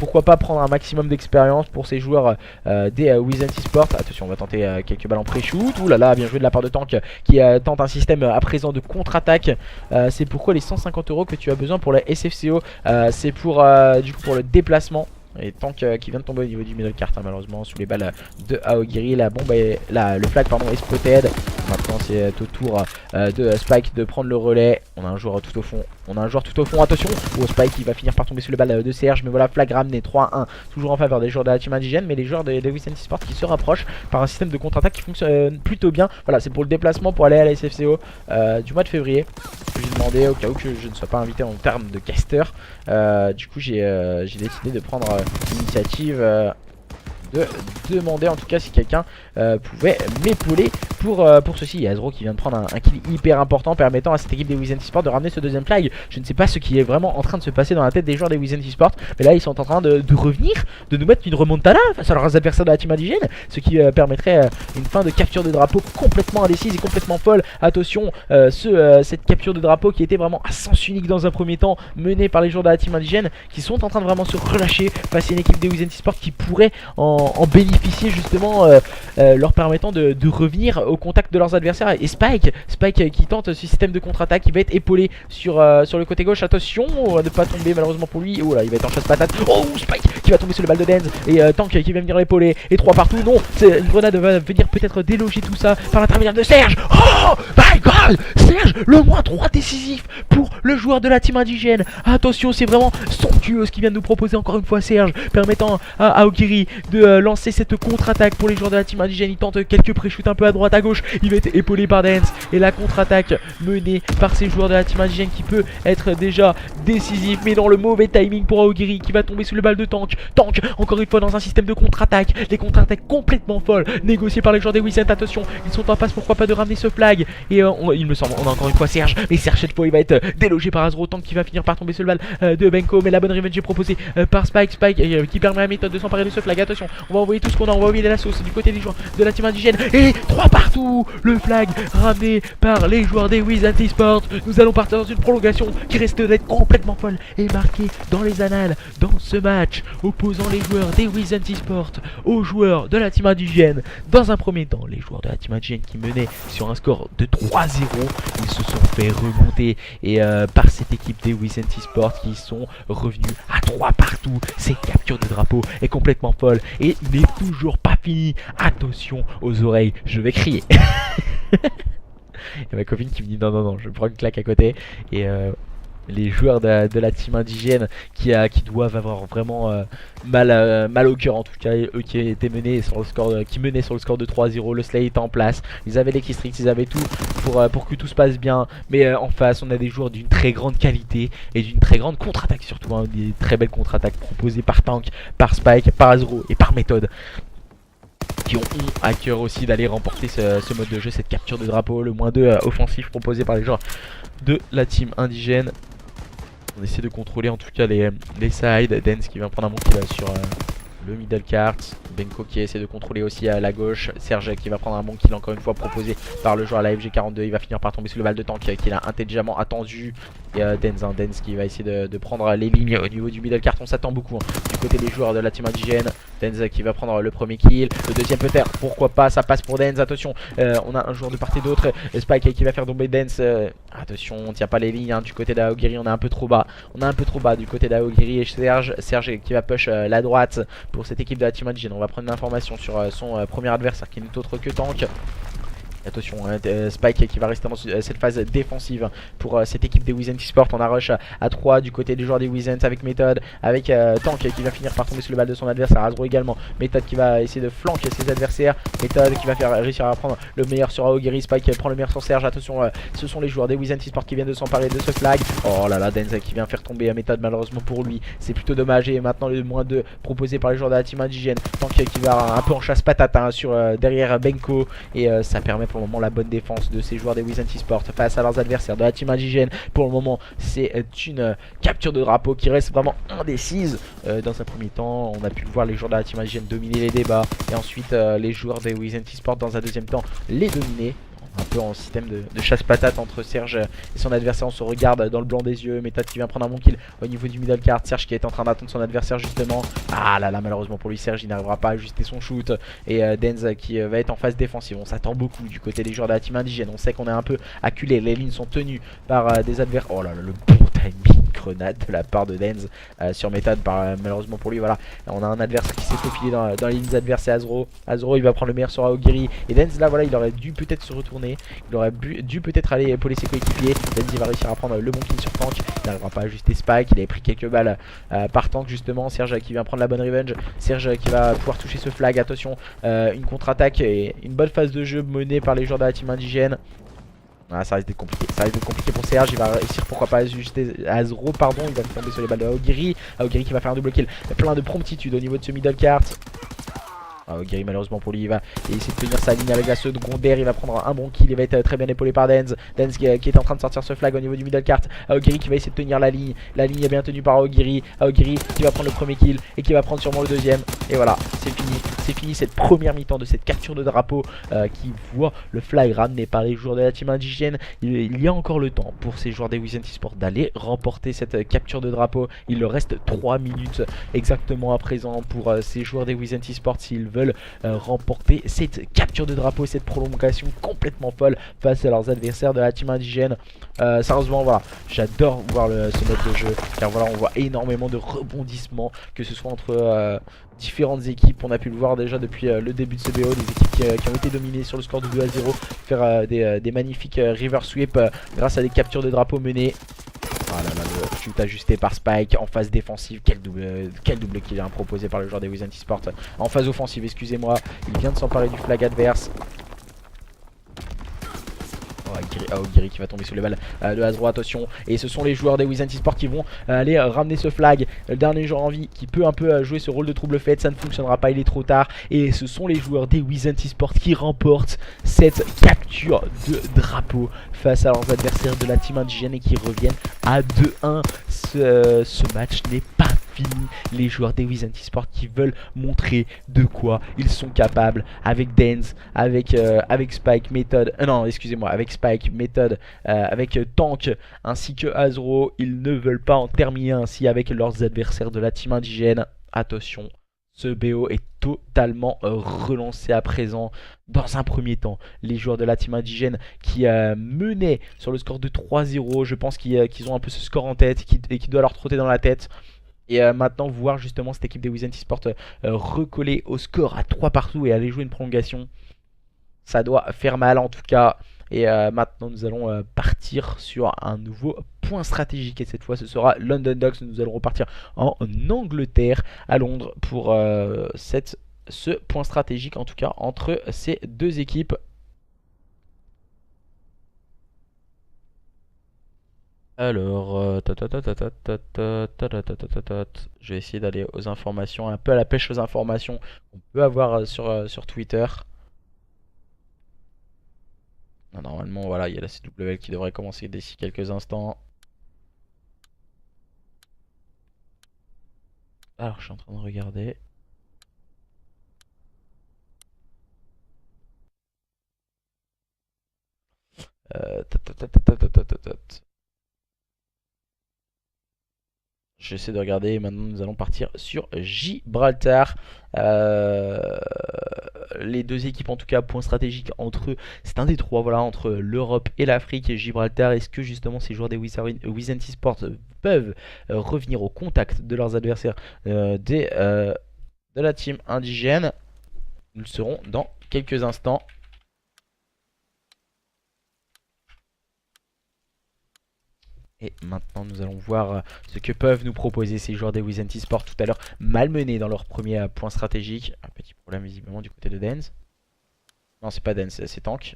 Pourquoi pas prendre un maximum d'expérience pour ces joueurs des Wizent Esports. Attention, on va tenter quelques balles en pré-shoot. Ouh là là, bien joué de la part de Tank qui tente un système à présent de contre-attaque. C'est pourquoi les 150 € que tu as besoin pour la SFCO, c'est pour du coup pour le déplacement. Et Tank qui vient de tomber au niveau du middle cart hein, malheureusement sous les balles de Aogiri. La bombe est, le flag pardon est spotted. Maintenant c'est au tour de Spike de prendre le relais. On a un joueur tout au fond. Attention. Oh, Spike il va finir par tomber sous les balles de Serge. Mais voilà, flag ramené 3-1. Toujours en faveur des joueurs de la team indigène. Mais les joueurs de Wizent Esports qui se rapprochent par un système de contre-attaque qui fonctionne plutôt bien. Voilà, c'est pour le déplacement pour aller à la SFCO du mois de février. J'ai demandé au cas où que je ne sois pas invité en termes de caster. Du coup j'ai décidé de prendre l'initiative de demander en tout cas si quelqu'un pouvait m'épauler pour ceci. Azro qui vient de prendre un kill hyper important permettant à cette équipe des Wizent Esports de ramener ce deuxième flag. Je ne sais pas ce qui est vraiment en train de se passer dans la tête des joueurs des Wizent Esports, mais là ils sont en train de revenir, de nous mettre une remontada face à leurs adversaires de la team indigène, ce qui permettrait une fin de capture de drapeau complètement indécise et complètement folle. Attention, cette capture de drapeau qui était vraiment à sens unique dans un premier temps, menée par les joueurs de la team indigène, qui sont en train de vraiment se relâcher face à une équipe des Wizent Esports qui pourrait en bénéficier justement, leur permettant de revenir au contact de leurs adversaires. Et Spike qui tente ce système de contre-attaque, qui va être épaulé sur le côté gauche. Attention à ne pas tomber malheureusement pour lui. Oh là, il va être en chasse patate. Oh, Spike qui va tomber sur le balle de Denz. Et Tank qui va venir l'épauler. Et 3 partout. Non, une grenade va venir peut-être déloger tout ça par l'intermédiaire de Serge. Oh my god, Serge, le moins 3 décisif pour le joueur de la team indigène. Attention, c'est vraiment somptueux ce qu'il vient de nous proposer encore une fois Serge, permettant à Aogiri de lancer cette contre-attaque pour les joueurs de la team indigène. Il tente quelques pré-shoots un peu à droite à gauche. Il va être épaulé par Denz. Et la contre-attaque menée par ces joueurs de la team indigène qui peut être déjà décisif, mais dans le mauvais timing pour Aogiri qui va tomber sous le balle de Tank. Tank encore une fois dans un système de contre-attaque. Les contre-attaques complètement folles négociées par les joueurs des Wizent. Attention, ils sont en passe pourquoi pas de ramener ce flag. Et il me semble. On a encore une fois Serge, mais Serge cette fois il va être délogé par Azro, Tank qui va finir par tomber sur le balle de Benko, mais la bonne revenge est proposée par Spike qui permet à Méthode de s'emparer de ce flag. Attention, on va envoyer tout ce qu'on a, on va envoyer la sauce du côté des joueurs de la team indigène, et 3 partout. Le flag ramené par les joueurs des Wiz Anti-Sport. Nous allons partir dans une prolongation qui risque d'être complètement folle et marquée dans les annales dans ce match opposant les joueurs des Wiz Anti-Sport aux joueurs de la team indigène. Dans un premier temps, les joueurs de la team indigène qui menaient sur un score de 3-0, ils se sont fait remonter et par cette équipe des Wiz Anti-Sport qui sont revenus à 3 partout. Cette capture de drapeau est complètement folle et il n'est toujours pas fini. Attention aux oreilles, je vais crier. Il y a ma copine qui me dit non, je prends une claque à côté. Et les joueurs de la team indigène qui doivent avoir vraiment mal au cœur, en tout cas eux qui étaient menés sur le score qui menaient sur le score de 3-0. Le slay est en place, ils avaient les keystrix, ils avaient tout pour que tout se passe bien, mais en face on a des joueurs d'une très grande qualité et d'une très grande contre-attaque, surtout hein, des très belles contre-attaques proposées par Tank, par Spike, par Azro et par Méthode, qui ont à cœur aussi d'aller remporter ce mode de jeu, cette capture de drapeau. Le -2 offensif proposé par les joueurs de la team indigène. On essaie de contrôler en tout cas les sides. Dance qui vient prendre un bon kill sur le middle cart. Benko qui essaie de contrôler aussi à la gauche. Serge qui va prendre un bon kill encore une fois proposé par le joueur à la FG42. Il va finir par tomber sous le balle de Tank qu'il a intelligemment attendu. Et Dance qui va essayer de prendre les lignes au niveau du middle cart. On s'attend beaucoup hein, du côté des joueurs de la team indigène. Dance qui va prendre le premier kill. Le deuxième peut-être, pourquoi pas, ça passe pour Dance. Attention, on a un joueur de part et d'autre. Spike qui va faire tomber Dance. Attention, on tient pas les lignes hein, du côté d'Aogiri, on est un peu trop bas. On est un peu trop bas du côté d'Aogiri et Serge qui va push la droite pour cette équipe de la team indigène. On va prendre une information sur son premier adversaire qui n'est autre que Tank. Attention, Spike qui va rester dans cette phase défensive pour cette équipe des Wiz Anti-Sport. On a rush à 3 du côté des joueurs des Wiz avec Méthode, avec Tank qui va finir par tomber sur le balle de son adversaire, Azro également. Méthode qui va essayer de flanquer ses adversaires. Méthode qui va réussir à prendre le meilleur sur Aogiri. Spike prend le meilleur sur Serge. Attention, ce sont les joueurs des Wiz Anti-Sport qui viennent de s'emparer de ce flag. Oh là là, Dance qui vient faire tomber Méthode malheureusement pour lui. C'est plutôt dommage. Et maintenant le -2 proposé par les joueurs de la team indigène. Tank qui va un peu en chasse patate hein, derrière Benko. Et ça permet pour le moment la bonne défense de ces joueurs des Wiz Anti-Sport face à leurs adversaires de la team indigène. Pour le moment c'est une capture de drapeau qui reste vraiment indécise. Dans un premier temps on a pu voir les joueurs de la team indigène dominer les débats et ensuite les joueurs des Wiz Anti-Sport dans un deuxième temps les dominer. Un peu en système de chasse-patate entre Serge et son adversaire. On se regarde dans le blanc des yeux. Méthode qui vient prendre un bon kill au niveau du middle cart. Serge qui est en train d'attendre son adversaire justement. Ah là là, malheureusement pour lui, Serge il n'arrivera pas à ajuster son shoot. Et Denz qui va être en phase défensive. On s'attend beaucoup du côté des joueurs de la team indigène. On sait qu'on est un peu acculé. Les lignes sont tenues par des adversaires. Oh là là, le bon timing grenade de la part de Denz sur Méthode. Malheureusement pour lui, voilà. On a un adversaire qui s'est faufilé dans les lignes adverses, c'est Azro. Azro il va prendre le meilleur sur Aogiri. Et Denz là, voilà, il aurait dû peut-être se retourner. Il aurait dû peut-être aller épauler ses coéquipiers. Denz il va réussir à prendre le bon kill sur Tank. Il n'arrivera pas à ajuster Spike. Il avait pris quelques balles par Tank justement. Serge qui vient prendre la bonne revenge. Serge qui va pouvoir toucher ce flag. Attention, une contre-attaque et une bonne phase de jeu menée par les joueurs de la team indigène. Ah, ça risque d'être compliqué. Ça risque d'être compliqué pour Serge. Il va réussir, pourquoi pas, ajuster Azro, pardon. Il va tomber sur les balles de Aogiri. Aogiri qui va faire un double kill. Il y a plein de promptitude au niveau de ce middle cart. Aogiri malheureusement pour lui, il va essayer de tenir sa ligne avec la secondaire. Il va prendre un bon kill, il va être très bien épaulé par Denz. Denz qui est en train de sortir ce flag au niveau du middle cart. Aogiri qui va essayer de tenir la ligne. La ligne est bien tenue par Aogiri. Aogiri qui va prendre le premier kill et qui va prendre sûrement le deuxième. Et voilà, c'est fini. C'est fini cette première mi-temps de cette capture de drapeau qui voit le flag ramené par les joueurs de la team indigène. Il y a encore le temps pour ces joueurs des Wiz Anti-Sport d'aller remporter cette capture de drapeau. Il leur reste 3 minutes exactement à présent pour ces joueurs des Wiz Anti-Sport s'ils veulent remporter cette capture de drapeau, cette prolongation complètement folle face à leurs adversaires de la team indigène. Sérieusement, voilà, j'adore voir ce mode de jeu car voilà, on voit énormément de rebondissements, que ce soit entre différentes équipes. On a pu le voir déjà depuis le début de ce BO, des équipes qui ont été dominées sur le score de 2-0, faire des magnifiques river sweep grâce à des captures de drapeau menées. Ah là là, le shoot ajusté par Spike en phase défensive. Quel double kill proposé par le joueur des Wiz Anti-Sport. En phase offensive, excusez-moi. Il vient de s'emparer du flag adverse. Oh, Aogiri qui va tomber sous les balles de Azro, attention. Et ce sont les joueurs des Wizent Esports qui vont aller ramener ce flag. Le dernier joueur en vie qui peut un peu jouer ce rôle de trouble fête, ça ne fonctionnera pas, il est trop tard. Et ce sont les joueurs des Wizent Esports qui remportent cette capture de drapeau face à leurs adversaires de la team indigène et qui reviennent à 2-1. Ce match n'est pas fini. Les joueurs des Wizent Esports qui veulent montrer de quoi ils sont capables avec Dance, avec Spike, Method, non excusez-moi, avec Spike, Method, avec Tank ainsi que Azro. Ils ne veulent pas en terminer ainsi avec leurs adversaires de la team indigène. Attention, ce BO est totalement relancé à présent. Dans un premier temps, les joueurs de la team indigène qui menaient sur le score de 3-0, je pense qu'ils ont un peu ce score en tête et qui doit leur trotter dans la tête. Et maintenant voir justement cette équipe des Wizent Esports recoller au score à 3 partout et aller jouer une prolongation, ça doit faire mal en tout cas. Et maintenant nous allons partir sur un nouveau point stratégique et cette fois ce sera London Docks. Nous allons repartir en Angleterre, à Londres pour ce point stratégique en tout cas entre ces deux équipes. Alors, je vais essayer d'aller aux informations, un peu à la pêche aux informations qu'on peut avoir sur Twitter. Normalement, voilà, il y a la CWL qui devrait commencer d'ici quelques instants. Alors, je suis en train de regarder. J'essaie de regarder et maintenant nous allons partir sur Gibraltar. Les deux équipes en tout cas, point stratégique entre eux, c'est un des trois, voilà, entre l'Europe et l'Afrique et Gibraltar. Est-ce que justement ces joueurs des Wizent Esports peuvent revenir au contact de leurs adversaires de la team indigène? Nous le saurons dans quelques instants. Et maintenant nous allons voir ce que peuvent nous proposer ces joueurs des Wizent Esports, tout à l'heure malmenés dans leur premier point stratégique. Un petit problème visiblement du côté de Dance. Non, c'est pas Dance, c'est Tank.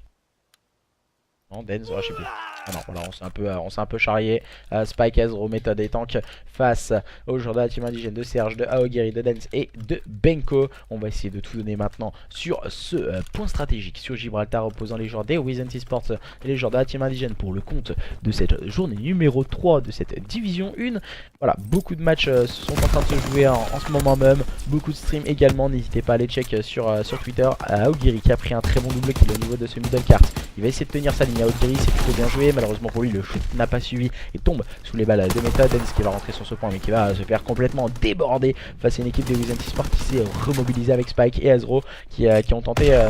Non, Dance, oh, je sais plus. Ah non, voilà, on s'est un peu charrié. Spike, Azro, Method et Tank face aux joueurs de la team indigène de Serge, de Aogiri, de Dance et de Benko. On va essayer de tout donner maintenant sur ce point stratégique sur Gibraltar, opposant les joueurs des Wizent Esports et les joueurs de la team indigène pour le compte de cette journée numéro 3 de cette division 1. Voilà, beaucoup de matchs sont en train de se jouer en ce moment même. Beaucoup de streams également, n'hésitez pas à les check sur Twitter. Aogiri qui a pris un très bon double kill au niveau de ce middle cart. Il va essayer de tenir sa ligne. Aogiri, c'est plutôt bien joué. Malheureusement pour lui, le shoot n'a pas suivi et tombe sous les balles de Method. Dance qui va rentrer sur ce point mais qui va se faire complètement déborder face à une équipe des Wizent Esports qui s'est remobilisée avec Spike et Azro qui ont tenté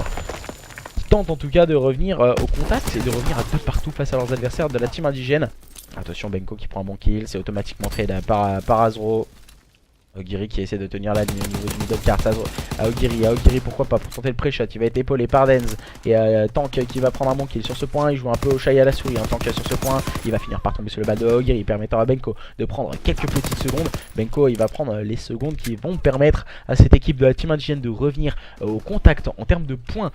tentent en tout cas de revenir au contact et de revenir à 2 partout face à leurs adversaires de la team indigène. Attention, Benko qui prend un bon kill, c'est automatiquement trade par Azro. Aogiri qui essaie de tenir la ligne au niveau du middle cart. Aogiri pourquoi pas pour tenter le pré-shot. Il va être épaulé par Denz et Tank qui va prendre un bon kill sur ce point. Il joue un peu au chat et à la souris. Tank sur ce point, il va finir par tomber sur le bal de Aogiri, permettant à Benko de prendre quelques petites secondes. Benko il va prendre les secondes qui vont permettre à cette équipe de la team indigène de revenir au contact en termes de points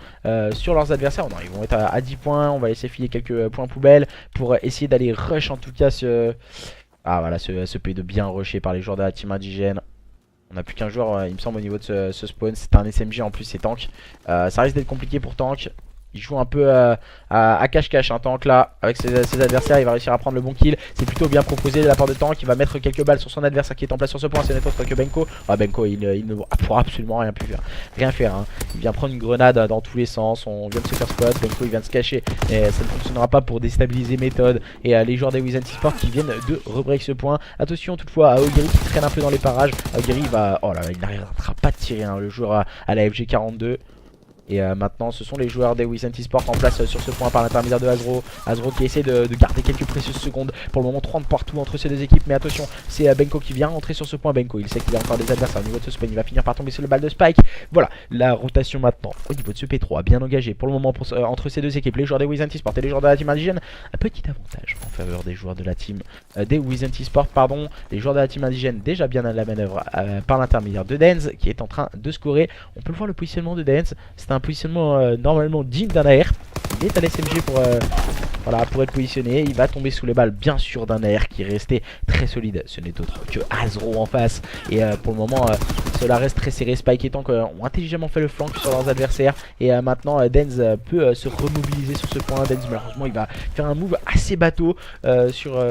sur leurs adversaires. Non, ils vont être à 10 points. On va laisser filer quelques points poubelles pour essayer d'aller rush en tout cas Ah voilà, ce P de bien rushé par les joueurs de la team indigène. On n'a plus qu'un joueur, il me semble, au niveau de ce spawn. C'est un SMG en plus, c'est Tank. Ça risque d'être compliqué pour Tank. Il joue un peu à cache-cache, un Tank là, avec ses adversaires. Il va réussir à prendre le bon kill. C'est plutôt bien proposé de la part de Tank. Il va mettre quelques balles sur son adversaire qui est en place sur ce point. C'est net autre que Benko. Benko, il ne pourra absolument rien faire. Hein. Il vient prendre une grenade dans tous les sens. On vient de se faire spot. Benko, il vient de se cacher. Mais ça ne fonctionnera pas pour déstabiliser Method et les joueurs des Wizent Esports qui viennent de rebreak ce point. Attention toutefois à Aogiri qui traîne un peu dans les parages. Aogiri va. Oh là là, il n'arrivera pas de tirer, hein, le joueur à la FG42. Et maintenant ce sont les joueurs des Wizent Esports en place sur ce point par l'intermédiaire de Azro. Azro qui essaie de garder quelques précieuses secondes. Pour le moment 30 partout entre ces deux équipes. Mais attention, c'est Benko qui vient rentrer sur ce point. Benko il sait qu'il a encore des adversaires au niveau de ce spawn. Il va finir par tomber sur le bal de Spike. Voilà, la rotation maintenant au niveau de ce P3 bien engagé pour le moment entre ces deux équipes. Les joueurs des Wizent Esports et les joueurs de la team indigène. Un petit avantage en faveur des joueurs de la team des Wizent Esports, pardon. Les joueurs de la team indigène déjà bien à la manœuvre par l'intermédiaire de Dance qui est en train de scorer. On peut le voir, le positionnement de Dance. C'est un positionnement normalement digne d'un AR. Il est à l'SMG voilà, pour être positionné. Il va tomber sous les balles bien sûr d'un AR qui est resté très solide. Ce n'est autre que Azro en face. Et pour le moment cela reste très serré. Spike et Tank ont intelligemment fait le flanc sur leurs adversaires. Et maintenant Denz peut se remobiliser sur ce point. Denz malheureusement il va faire un move assez bateau sur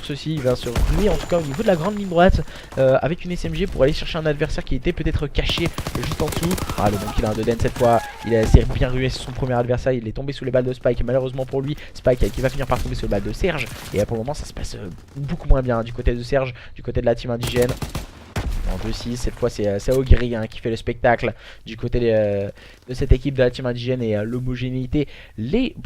ceci. Il va se ruer en tout cas au niveau de la grande ligne droite avec une SMG pour aller chercher un adversaire qui était peut-être caché juste en dessous. Ah, le bon kill de Den cette fois. Il s'est bien rué sur son premier adversaire. Il est tombé sous les balles de Spike. Malheureusement pour lui, Spike qui va finir par tomber sous les balles de Serge. Et pour le moment ça se passe beaucoup moins bien du côté de Serge, du côté de la team indigène. En 2-6, cette fois c'est Augiri qui fait le spectacle du côté de cette équipe de la team indigène. Et l'homogénéité, les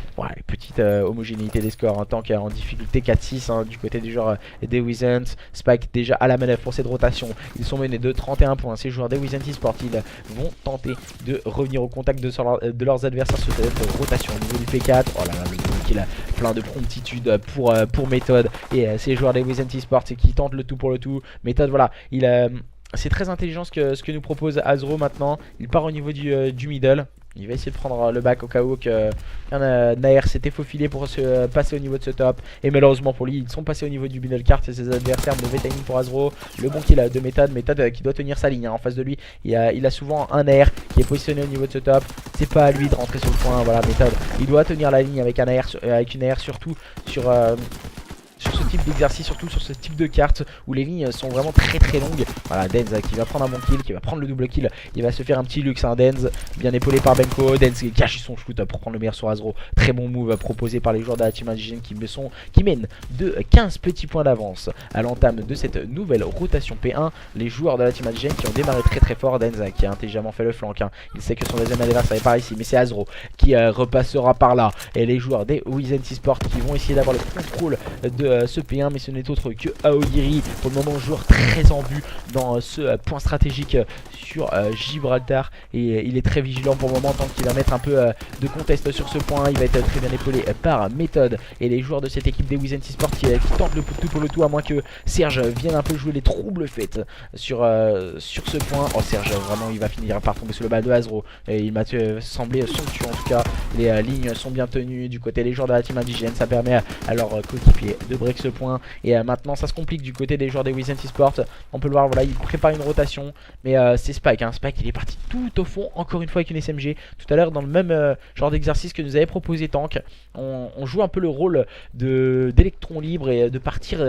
petites homogénéités des scores en tant qu'en difficulté 4-6 du côté du joueur des Wizens. Spike déjà à la manœuvre pour cette rotation. Ils sont menés de 31 points. Ces joueurs des Wizens eSport, ils vont tenter de revenir au contact de leurs adversaires sur cette rotation au niveau du P4. Oh là là, le gros kill, plein de promptitude pour Méthode. Et ces joueurs des Wizens eSport qui tentent le tout pour le tout. Méthode, voilà, c'est très intelligent ce que nous propose Azro maintenant. Il part au niveau du middle. Il va essayer de prendre le back au cas où qu'un AR s'était faufilé pour se passer au niveau de ce top. Et malheureusement pour lui, ils sont passés au niveau du middle cart et ses adversaires. Mauvais timing pour Azro. Le bon kill de Méthode. Méthode qui doit tenir sa ligne. En face de lui, il a souvent un AR qui est positionné au niveau de ce top. C'est pas à lui de rentrer sur le point. Voilà, Méthode. Il doit tenir la ligne avec un AR, avec une AR surtout sur ce type d'exercice, surtout sur ce type de carte où les lignes sont vraiment très longues. Voilà, Denz qui va prendre un bon kill, qui va prendre le double kill. Il va se faire un petit luxe, Denz, bien épaulé par Benko. Denz qui cache son shoot pour prendre le meilleur sur Azro. Très bon move proposé par les joueurs de la team indigène qui mènent de 15 petits points d'avance à l'entame de cette nouvelle rotation P1. Les joueurs de la team indigène qui ont démarré très fort. Denz qui a intelligemment fait le flanc. Il sait que son deuxième adversaire est par ici, mais c'est Azro qui repassera par là. Et les joueurs des Wizens eSport qui vont essayer d'avoir le contrôle de ce P1, mais ce n'est autre que Aogiri, pour le moment joueur très en vue dans ce point stratégique sur Gibraltar. Et il est très vigilant pour le moment tant qu'il va mettre un peu de contest sur ce point. Il va être très bien épaulé par Méthode et les joueurs de cette équipe des Wizens eSport qui tentent le tout pour le tout, à moins que Serge vienne un peu jouer les troubles faits sur ce point. Oh, Serge vraiment il va finir par tomber sous le bal de Azro. Et il m'a semblé somptueux en tout cas. Les lignes sont bien tenues du côté des joueurs de la team indigène. Ça permet à leurs coéquipiers de break ce point. Et maintenant ça se complique du côté des joueurs des Wizens eSport. On peut le voir, voilà, il prépare une rotation. Mais c'est Spike, Spike il est parti tout au fond, encore une fois avec une SMG. Tout à l'heure dans le même genre d'exercice que nous avait proposé Tank, on joue un peu le rôle d'électron libre et de partir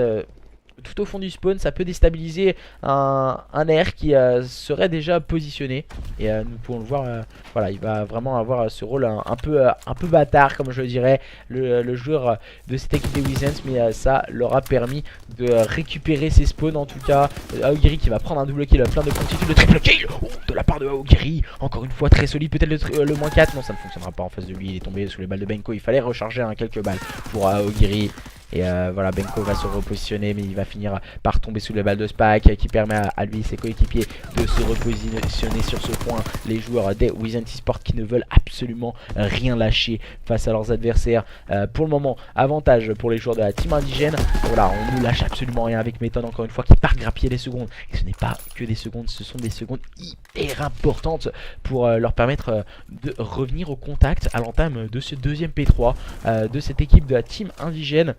tout au fond du spawn. Ça peut déstabiliser un AR qui serait déjà positionné. Et nous pouvons le voir, voilà, il va vraiment avoir ce rôle un peu bâtard, comme je le dirais, le joueur de cette équipe des Wizens. Mais ça leur a permis de récupérer ses spawns en tout cas. Aogiri qui va prendre un double kill, plein de promptitude, le triple kill de la part de Aogiri. Encore une fois très solide, peut-être le moins 4. Non, ça ne fonctionnera pas en face de lui, il est tombé sous les balles de Benko. Il fallait recharger quelques balles pour Aogiri. Et voilà, Benko va se repositionner, mais il va finir par tomber sous les balles de Spike, qui permet à lui et ses coéquipiers de se repositionner sur ce point. Les joueurs des Wizens eSport qui ne veulent absolument rien lâcher face à leurs adversaires. Pour le moment, avantage pour les joueurs de la team indigène. Voilà, on ne lâche absolument rien avec Méthode, encore une fois, qui part grappiller les secondes. Et ce n'est pas que des secondes, ce sont des secondes hyper importantes pour leur permettre de revenir au contact à l'entame de ce deuxième P3 de cette équipe de la team indigène.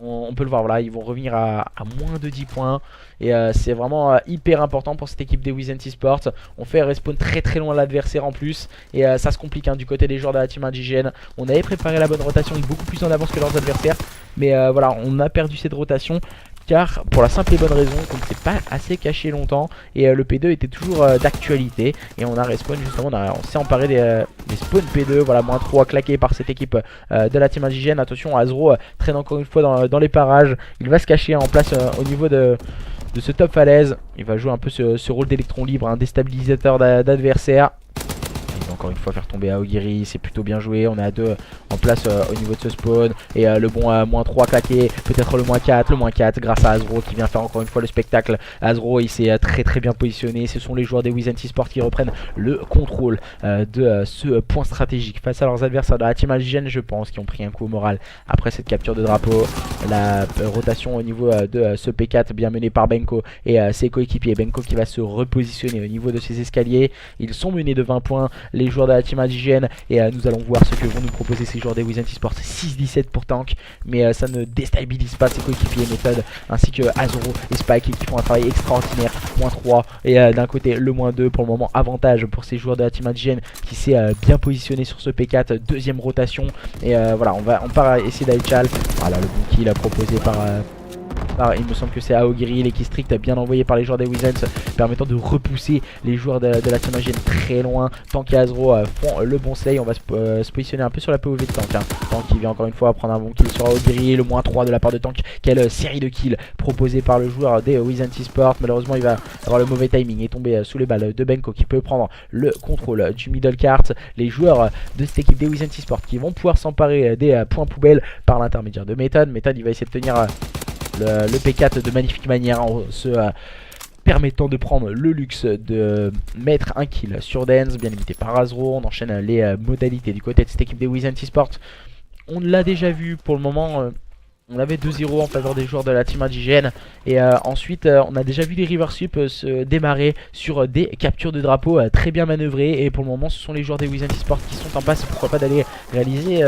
On peut le voir, voilà, ils vont revenir à moins de 10 points. Et c'est vraiment hyper important pour cette équipe des Wizens eSport. On fait un respawn très loin de l'adversaire en plus. Et ça se complique du côté des joueurs de la team indigène. On avait préparé la bonne rotation, ils sont beaucoup plus en avance que leurs adversaires. Mais voilà, on a perdu cette rotation. Car pour la simple et bonne raison qu'on ne s'est pas assez caché longtemps. Et le P2 était toujours d'actualité. Et on a respawn justement, on s'est emparé des spawns P2. Voilà, moins 3 claqués par cette équipe de la team indigène. Attention, Azro traîne encore une fois dans les parages. Il va se cacher en place au niveau de ce top falaise. Il va jouer un peu ce rôle d'électron libre, un déstabilisateur d'adversaire. Encore une fois faire tomber Aogiri, c'est plutôt bien joué. On est à 2 en place au niveau de ce spawn. Et le bon moins 3 claqué, peut-être le moins 4 grâce à Azro qui vient faire encore une fois le spectacle. Azro il s'est très bien positionné. Ce sont les joueurs des Wizens eSport qui reprennent le contrôle de ce point stratégique face à leurs adversaires de la team indigène, je pense, qui ont pris un coup au moral après cette capture de drapeau. La rotation au niveau de ce P4 bien mené par Benko et ses coéquipiers. Benko qui va se repositionner au niveau de ses escaliers. Ils sont menés de 20 points. Les joueurs de la team indigène. Et nous allons voir ce que vont nous proposer ces joueurs des Wizent Esports. 6-17 pour Tank, mais ça ne déstabilise pas ses coéquipiers Méthode ainsi que Azoro et Spike qui font un travail extraordinaire. -3 et d'un côté le -2 pour le moment, avantage pour ces joueurs de la team indigène qui s'est bien positionné sur ce P4, deuxième rotation. Et voilà, on part essayer d'aller Chal. Voilà le bon kill proposé par il me semble que c'est Aogiri, les qui strict bien envoyé par les joueurs des Wizens, permettant de repousser les joueurs de la team indigène très loin. Tank et Azro font le bon slay. On va se positionner un peu sur la POV de Tank, hein. Tank qui vient encore une fois prendre un bon kill sur Aogiri, le -3 de la part de Tank. Quelle série de kills proposée par le joueur des Wizent Esports. Malheureusement il va avoir le mauvais timing et tomber sous les balles de Benko qui peut prendre le contrôle du middle cart. Les joueurs de cette équipe des Wizent Esports qui vont pouvoir s'emparer des points poubelles par l'intermédiaire de Méthode. Méthode il va essayer de tenir le P4 de magnifique manière en se permettant de prendre le luxe de mettre un kill sur Dance, bien limité par Azro. On enchaîne les modalités du côté de cette équipe des Wizent Esports. On l'a déjà vu pour le moment. On avait 2-0 en faveur des joueurs de la team indigène. Et ensuite on a déjà vu les River Sup se démarrer sur des captures de drapeaux très bien manœuvrées. Et pour le moment ce sont les joueurs des Wizent Esports qui sont en passe, pourquoi pas, d'aller réaliser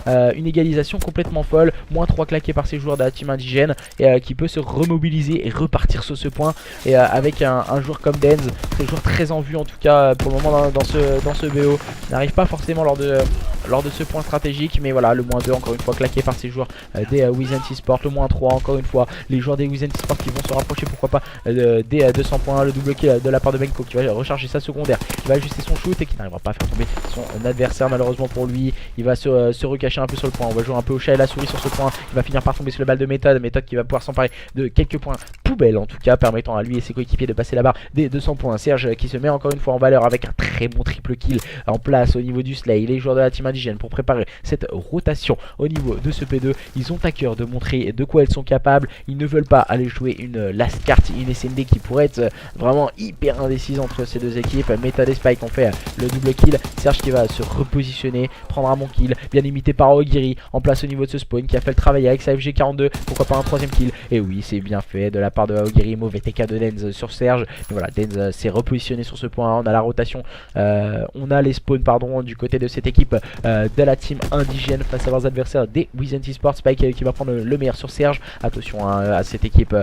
une égalisation complètement folle. -3 claqués par ces joueurs de la team indigène. Et qui peut se remobiliser et repartir sur ce point. Et avec un joueur comme Denz, un joueur très en vue en tout cas pour le moment dans ce BO. N'arrive pas forcément lors de ce point stratégique. Mais voilà, le -2 encore une fois claqué par ces joueurs des Wizent Esports. Le -3 encore une fois, les joueurs des Wizent Esports qui vont se rapprocher pourquoi pas des 200 points. Le double kill de la part de Benko qui va recharger sa secondaire, qui va ajuster son shoot et qui n'arrivera pas à faire tomber son adversaire malheureusement pour lui. Il va se recacher un peu sur le point. On va jouer un peu au chat et la souris sur ce point. Il va finir par tomber sur le balle de Méthode. Méthode qui va pouvoir s'emparer de quelques points poubelles en tout cas, permettant à lui et ses coéquipiers de passer la barre des 200 points. Serge qui se met encore une fois en valeur avec un très bon triple kill en place au niveau du slay. Les joueurs de la team indigène pour préparer cette rotation au niveau de ce P2, ils ont à cœur de montrer de quoi elles sont capables. Ils ne veulent pas aller jouer une last card, une SND qui pourrait être vraiment hyper indécise entre ces deux équipes. Méthode et Spike ont fait le double kill. Serge qui va se repositionner, prendre un bon kill, bien imité par Ogiri en place au niveau de ce spawn, qui a fait le travail avec sa FG42. Pourquoi pas un troisième kill? Et oui, c'est bien fait de la part de Ogiri. Mauvais TK de Denz sur Serge. Mais voilà, Denz s'est repositionné sur ce point. On a la rotation, on a les spawns pardon du côté de cette équipe de la team indigène face à leurs adversaires des Wizent Esports. Spike qui va prendre le meilleur sur Serge. Attention hein, à cette équipe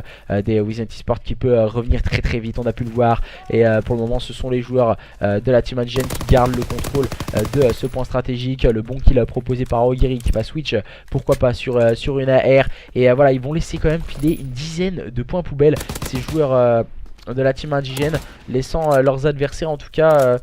des Wizent Esports qui peut revenir très vite, on a pu le voir. Et pour le moment ce sont les joueurs de la team indigène qui gardent le contrôle de ce point stratégique. Le bon kill proposé par Ogiri qui va switch pourquoi pas sur une AR. Et voilà, ils vont laisser quand même filer une dizaine de points poubelles ces joueurs de la team indigène, laissant leurs adversaires en tout cas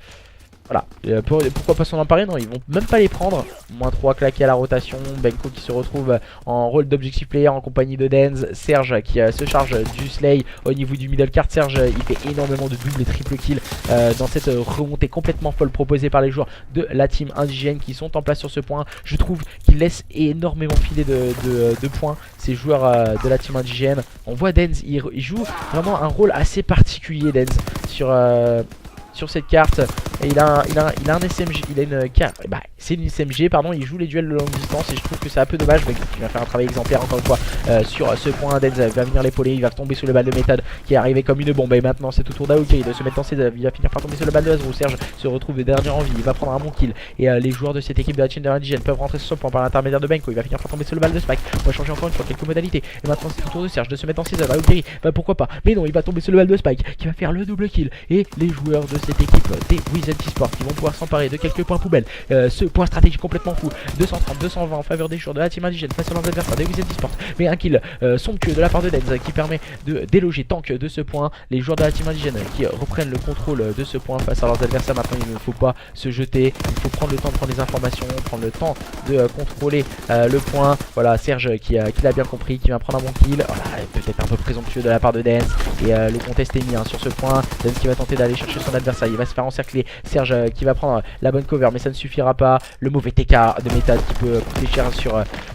voilà, pourquoi pas s'en emparer? Non, ils vont même pas les prendre. -3 claqué à la rotation. Benko qui se retrouve en rôle d'objectif player en compagnie de Denz. Serge qui se charge du slay au niveau du middle cart. Serge il fait énormément de double et triple kill dans cette remontée complètement folle proposée par les joueurs de la team indigène qui sont en place sur ce point. Je trouve qu'ils laissent énormément filer de points ces joueurs de la team indigène. On voit Denz, il joue vraiment un rôle assez particulier Denz sur cette carte. Et il a un SMG, il a une carte, bah, c'est une SMG pardon, il joue les duels de longue distance et je trouve que c'est un peu dommage. Mais il va faire un travail exemplaire encore une fois sur ce point. Denz va venir l'épauler, il va tomber sous le balle de Méthode qui est arrivé comme une bombe. Et maintenant c'est au tour d'Aogiri de se mettre dans ses œuvres. Il va finir par tomber sur le balle de Azro. Serge se retrouve de dernière en vie, il va prendre un bon kill. Et les joueurs de cette équipe de la team indigène peuvent rentrer sur ce point par l'intermédiaire de Benko. Il va finir par tomber sur le balle de Spike. On va changer encore une fois quelques modalités. Et maintenant c'est au tour de Serge de se mettre dans ses œuvres. Aogiri, bah pourquoi pas, mais non, il va tomber sur le balle de Spike qui va faire le double kill. Et les joueurs de cette équipe des Wizent Esports qui vont pouvoir s'emparer de quelques points poubelles. Ce point stratégique complètement fou, 230, 220 en faveur des joueurs de la team indigène face à leurs adversaires des Wizent Esports. Mais un kill somptueux de la part de Denz qui permet de déloger Tank de ce point. Les joueurs de la team indigène qui reprennent le contrôle de ce point face à leurs adversaires. Maintenant il ne faut pas se jeter, il faut prendre le temps de prendre des informations, prendre le temps de contrôler le point. Voilà, Serge qui l'a bien compris, qui va prendre un bon kill. Voilà, peut-être un peu présomptueux de la part de Denz. Et le contest est mis sur ce point. Denz qui va tenter d'aller chercher son adversaire, il va se faire encercler. Serge qui va prendre la bonne cover mais ça ne suffira pas. Le mauvais TK de Méthode qui peut coûter cher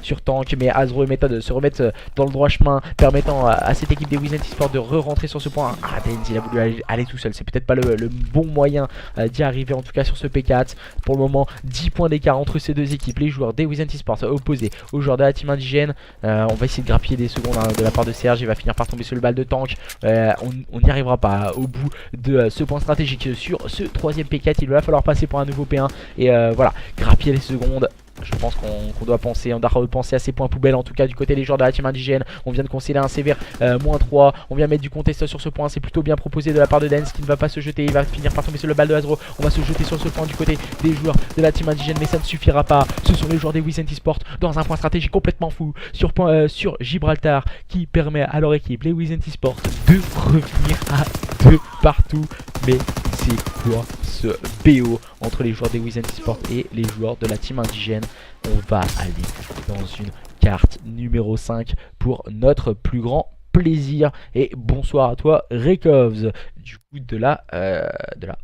sur Tank. Mais Azro et Méthode se remettent dans le droit chemin, permettant à cette équipe des Wizent Esports de re-rentrer sur ce point. Ah, Denz il a voulu aller tout seul, c'est peut-être pas le bon moyen d'y arriver en tout cas sur ce P4. Pour le moment 10 points d'écart entre ces deux équipes. Les joueurs des Wizent Esports opposés aux joueurs de la team indigène. On va essayer de grappiller des secondes de la part de Serge. Il va finir par tomber sur le balle de Tank. On n'y arrivera pas au bout de ce point stratégique sur ce troisième P4. P4, il va falloir passer pour un nouveau P1. Et voilà, grappiller les secondes. Je pense qu'on doit penser, on doit repenser à ces points poubelles en tout cas du côté des joueurs de la team indigène. On vient de concéder un sévère -3, on vient mettre du contest sur ce point, c'est plutôt bien proposé de la part de Dance qui ne va pas se jeter, il va finir par tomber sur le bal de Azro. On va se jeter sur ce point du côté des joueurs de la team indigène mais ça ne suffira pas. Ce sont les joueurs des Wizent Esports dans un point stratégique complètement fou sur Gibraltar qui permet à leur équipe, les Wizent Esports, de revenir à 2 partout. Mais c'est quoi ce BO entre les joueurs des Wizent Esports et les joueurs de la team indigène? On va aller dans une carte numéro 5 pour notre plus grand plaisir. Et bonsoir à toi Rekovs, du coup de la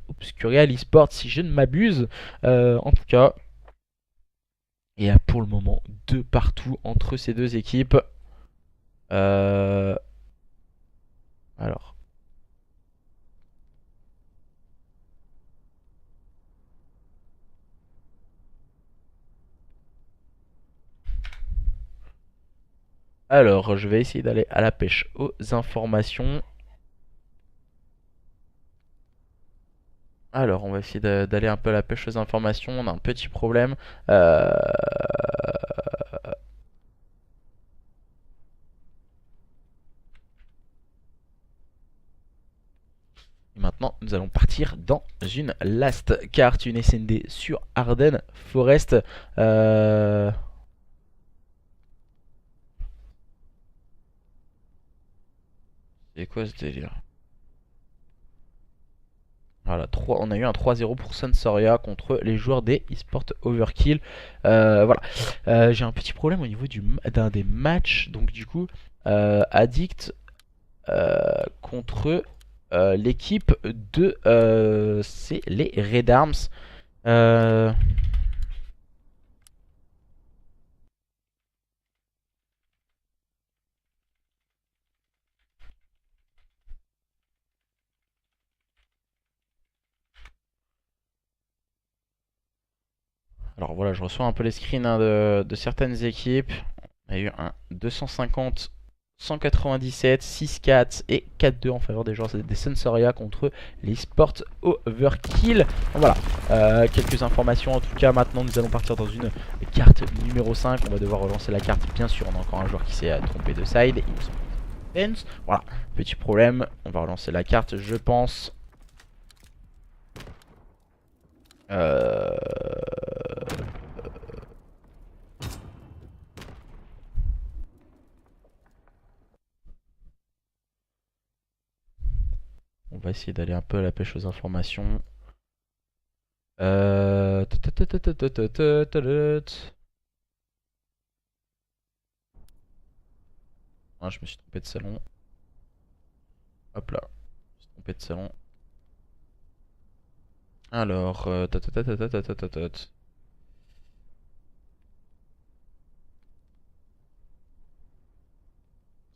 Obscurial Esports si je ne m'abuse. En tout cas, il y a pour le moment 2 partout entre ces deux équipes. Alors. Alors, je vais essayer d'aller à la pêche aux informations. Alors, on va essayer d'aller un peu à la pêche aux informations. On a un petit problème. Et maintenant, nous allons partir dans une last carte, une SND sur Arden Forest. C'est quoi ce délire? Voilà, on a eu un 3-0 pour Sansoria contre les joueurs des eSport Overkill. Voilà, j'ai un petit problème au niveau d'un des matchs. Donc du coup, Addict contre l'équipe de... c'est les Red Arms. Alors voilà, je reçois un peu les screens hein, de certaines équipes. On a eu un 250, 197, 6-4 et 4-2 en faveur des joueurs des Sansoria contre les Sport Overkill. Donc voilà, quelques informations en tout cas. Maintenant nous allons partir dans une carte numéro 5. On va devoir relancer la carte, bien sûr. On a encore un joueur qui s'est trompé de side. Il me semble. Voilà, petit problème. On va relancer la carte, je pense. On va essayer d'aller un peu à la pêche aux informations. Ah, je me suis trompé de salon. Hop là, je me suis trompé de salon. Alors,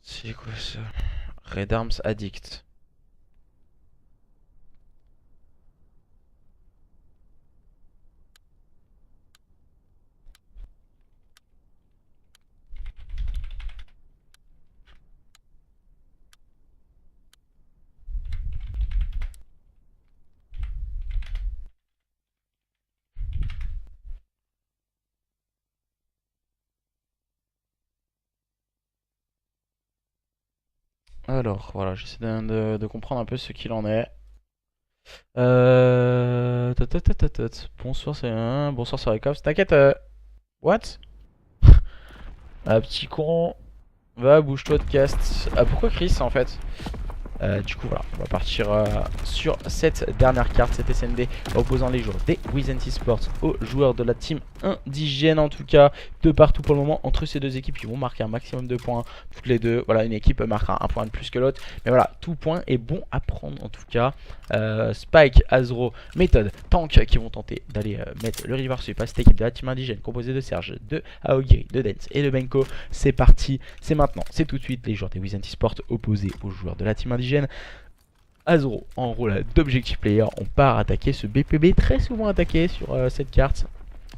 c'est quoi ça? Red Arms Addict. Alors, voilà, j'essaie de comprendre un peu ce qu'il en est. Bonsoir, bonsoir, c'est Rekovs. T'inquiète, what? Ah, petit con. Va, bouge-toi de cast. Ah, pourquoi Chris en fait? Du coup voilà, on va partir sur cette dernière carte, cette SND opposant les joueurs des Wizent Esports aux joueurs de la team indigène. En tout cas, de partout pour le moment entre ces deux équipes qui vont marquer un maximum de points toutes les deux. Voilà, une équipe marquera un point de plus que l'autre, mais voilà, tout point est bon à prendre en tout cas. Spike, Azro, Méthode, Tank qui vont tenter d'aller mettre le river sweep à cette équipe de la team indigène composée de Serge, de Aogiri, de Dance et de Benko. C'est parti, c'est maintenant, c'est tout de suite les joueurs des Wizent Esports opposés aux joueurs de la team indigène. Azro en rôle d'objectif player, on part attaquer ce BPB très souvent attaqué sur cette carte,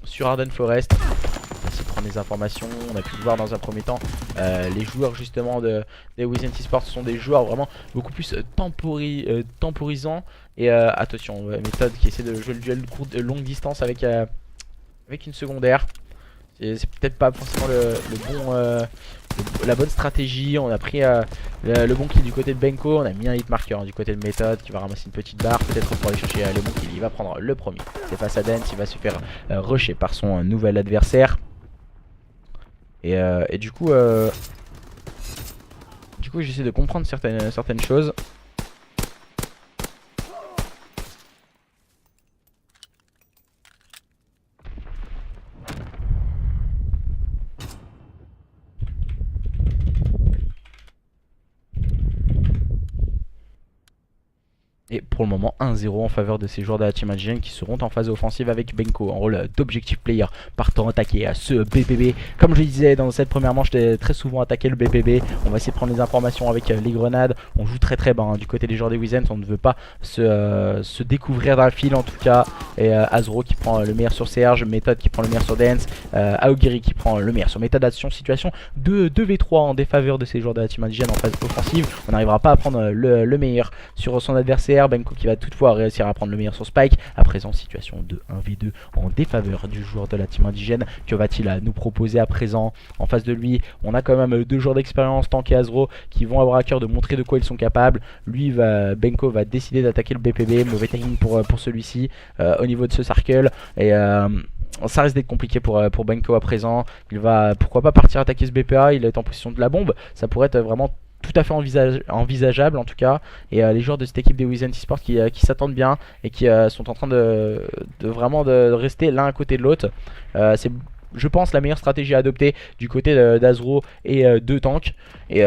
sur Arden Forest. On va se prendre des informations. On a pu le voir dans un premier temps. Les joueurs justement des Wizent Esports sont des joueurs vraiment beaucoup plus temporisants. Et attention, méthode qui essaie de jouer le duel longue distance avec une secondaire. C'est peut-être pas forcément la bonne stratégie. On a pris le bon kill du côté de Benko. On a mis un hit marker du côté de méthode qui va ramasser une petite barre. Peut-être pour aller chercher le bon kill. Il va prendre le premier. C'est face à Dance. Il va se faire rusher par son nouvel adversaire. Et du coup j'essaie de comprendre certaines choses. Et pour le moment 1-0 en faveur de ces joueurs de la team indigène qui seront en phase offensive avec Benko en rôle d'objective player, partant attaquer à ce BPB. Comme je le disais dans cette première manche, j'ai très souvent attaqué le BPB. On va essayer de prendre les informations avec les grenades. On joue très bas du côté des joueurs des Wizent. On ne veut pas se découvrir dans le fil en tout cas. Et Azro qui prend le meilleur sur Serge, Méthode qui prend le meilleur sur Dance, Aogiri qui prend le meilleur sur Méthode. Action, situation 2v3 en défaveur de ces joueurs de la team indigène en phase offensive. On n'arrivera pas à prendre le meilleur sur son adversaire. Benko qui va toutefois réussir à prendre le meilleur sur Spike. À présent, situation de 1v2 en défaveur du joueur de la team indigène. Que va-t-il nous proposer à présent? En face de lui, on a quand même 2 joueurs d'expérience, Tank et Azro, qui vont avoir à cœur de montrer de quoi ils sont capables. Lui, Benko va décider d'attaquer le BPB. Mauvais timing pour celui-ci au niveau de ce circle. Et ça risque d'être compliqué pour Benko à présent. Il va pourquoi pas partir attaquer ce BPA. Il est en position de la bombe. Ça pourrait être vraiment tout à fait envisageable en tout cas. Et les joueurs de cette équipe des Wizent Esports qui s'attendent bien et qui sont en train de vraiment de rester l'un à côté de l'autre. C'est, je pense, la meilleure stratégie à adopter du côté d'Azro et de Tank. Et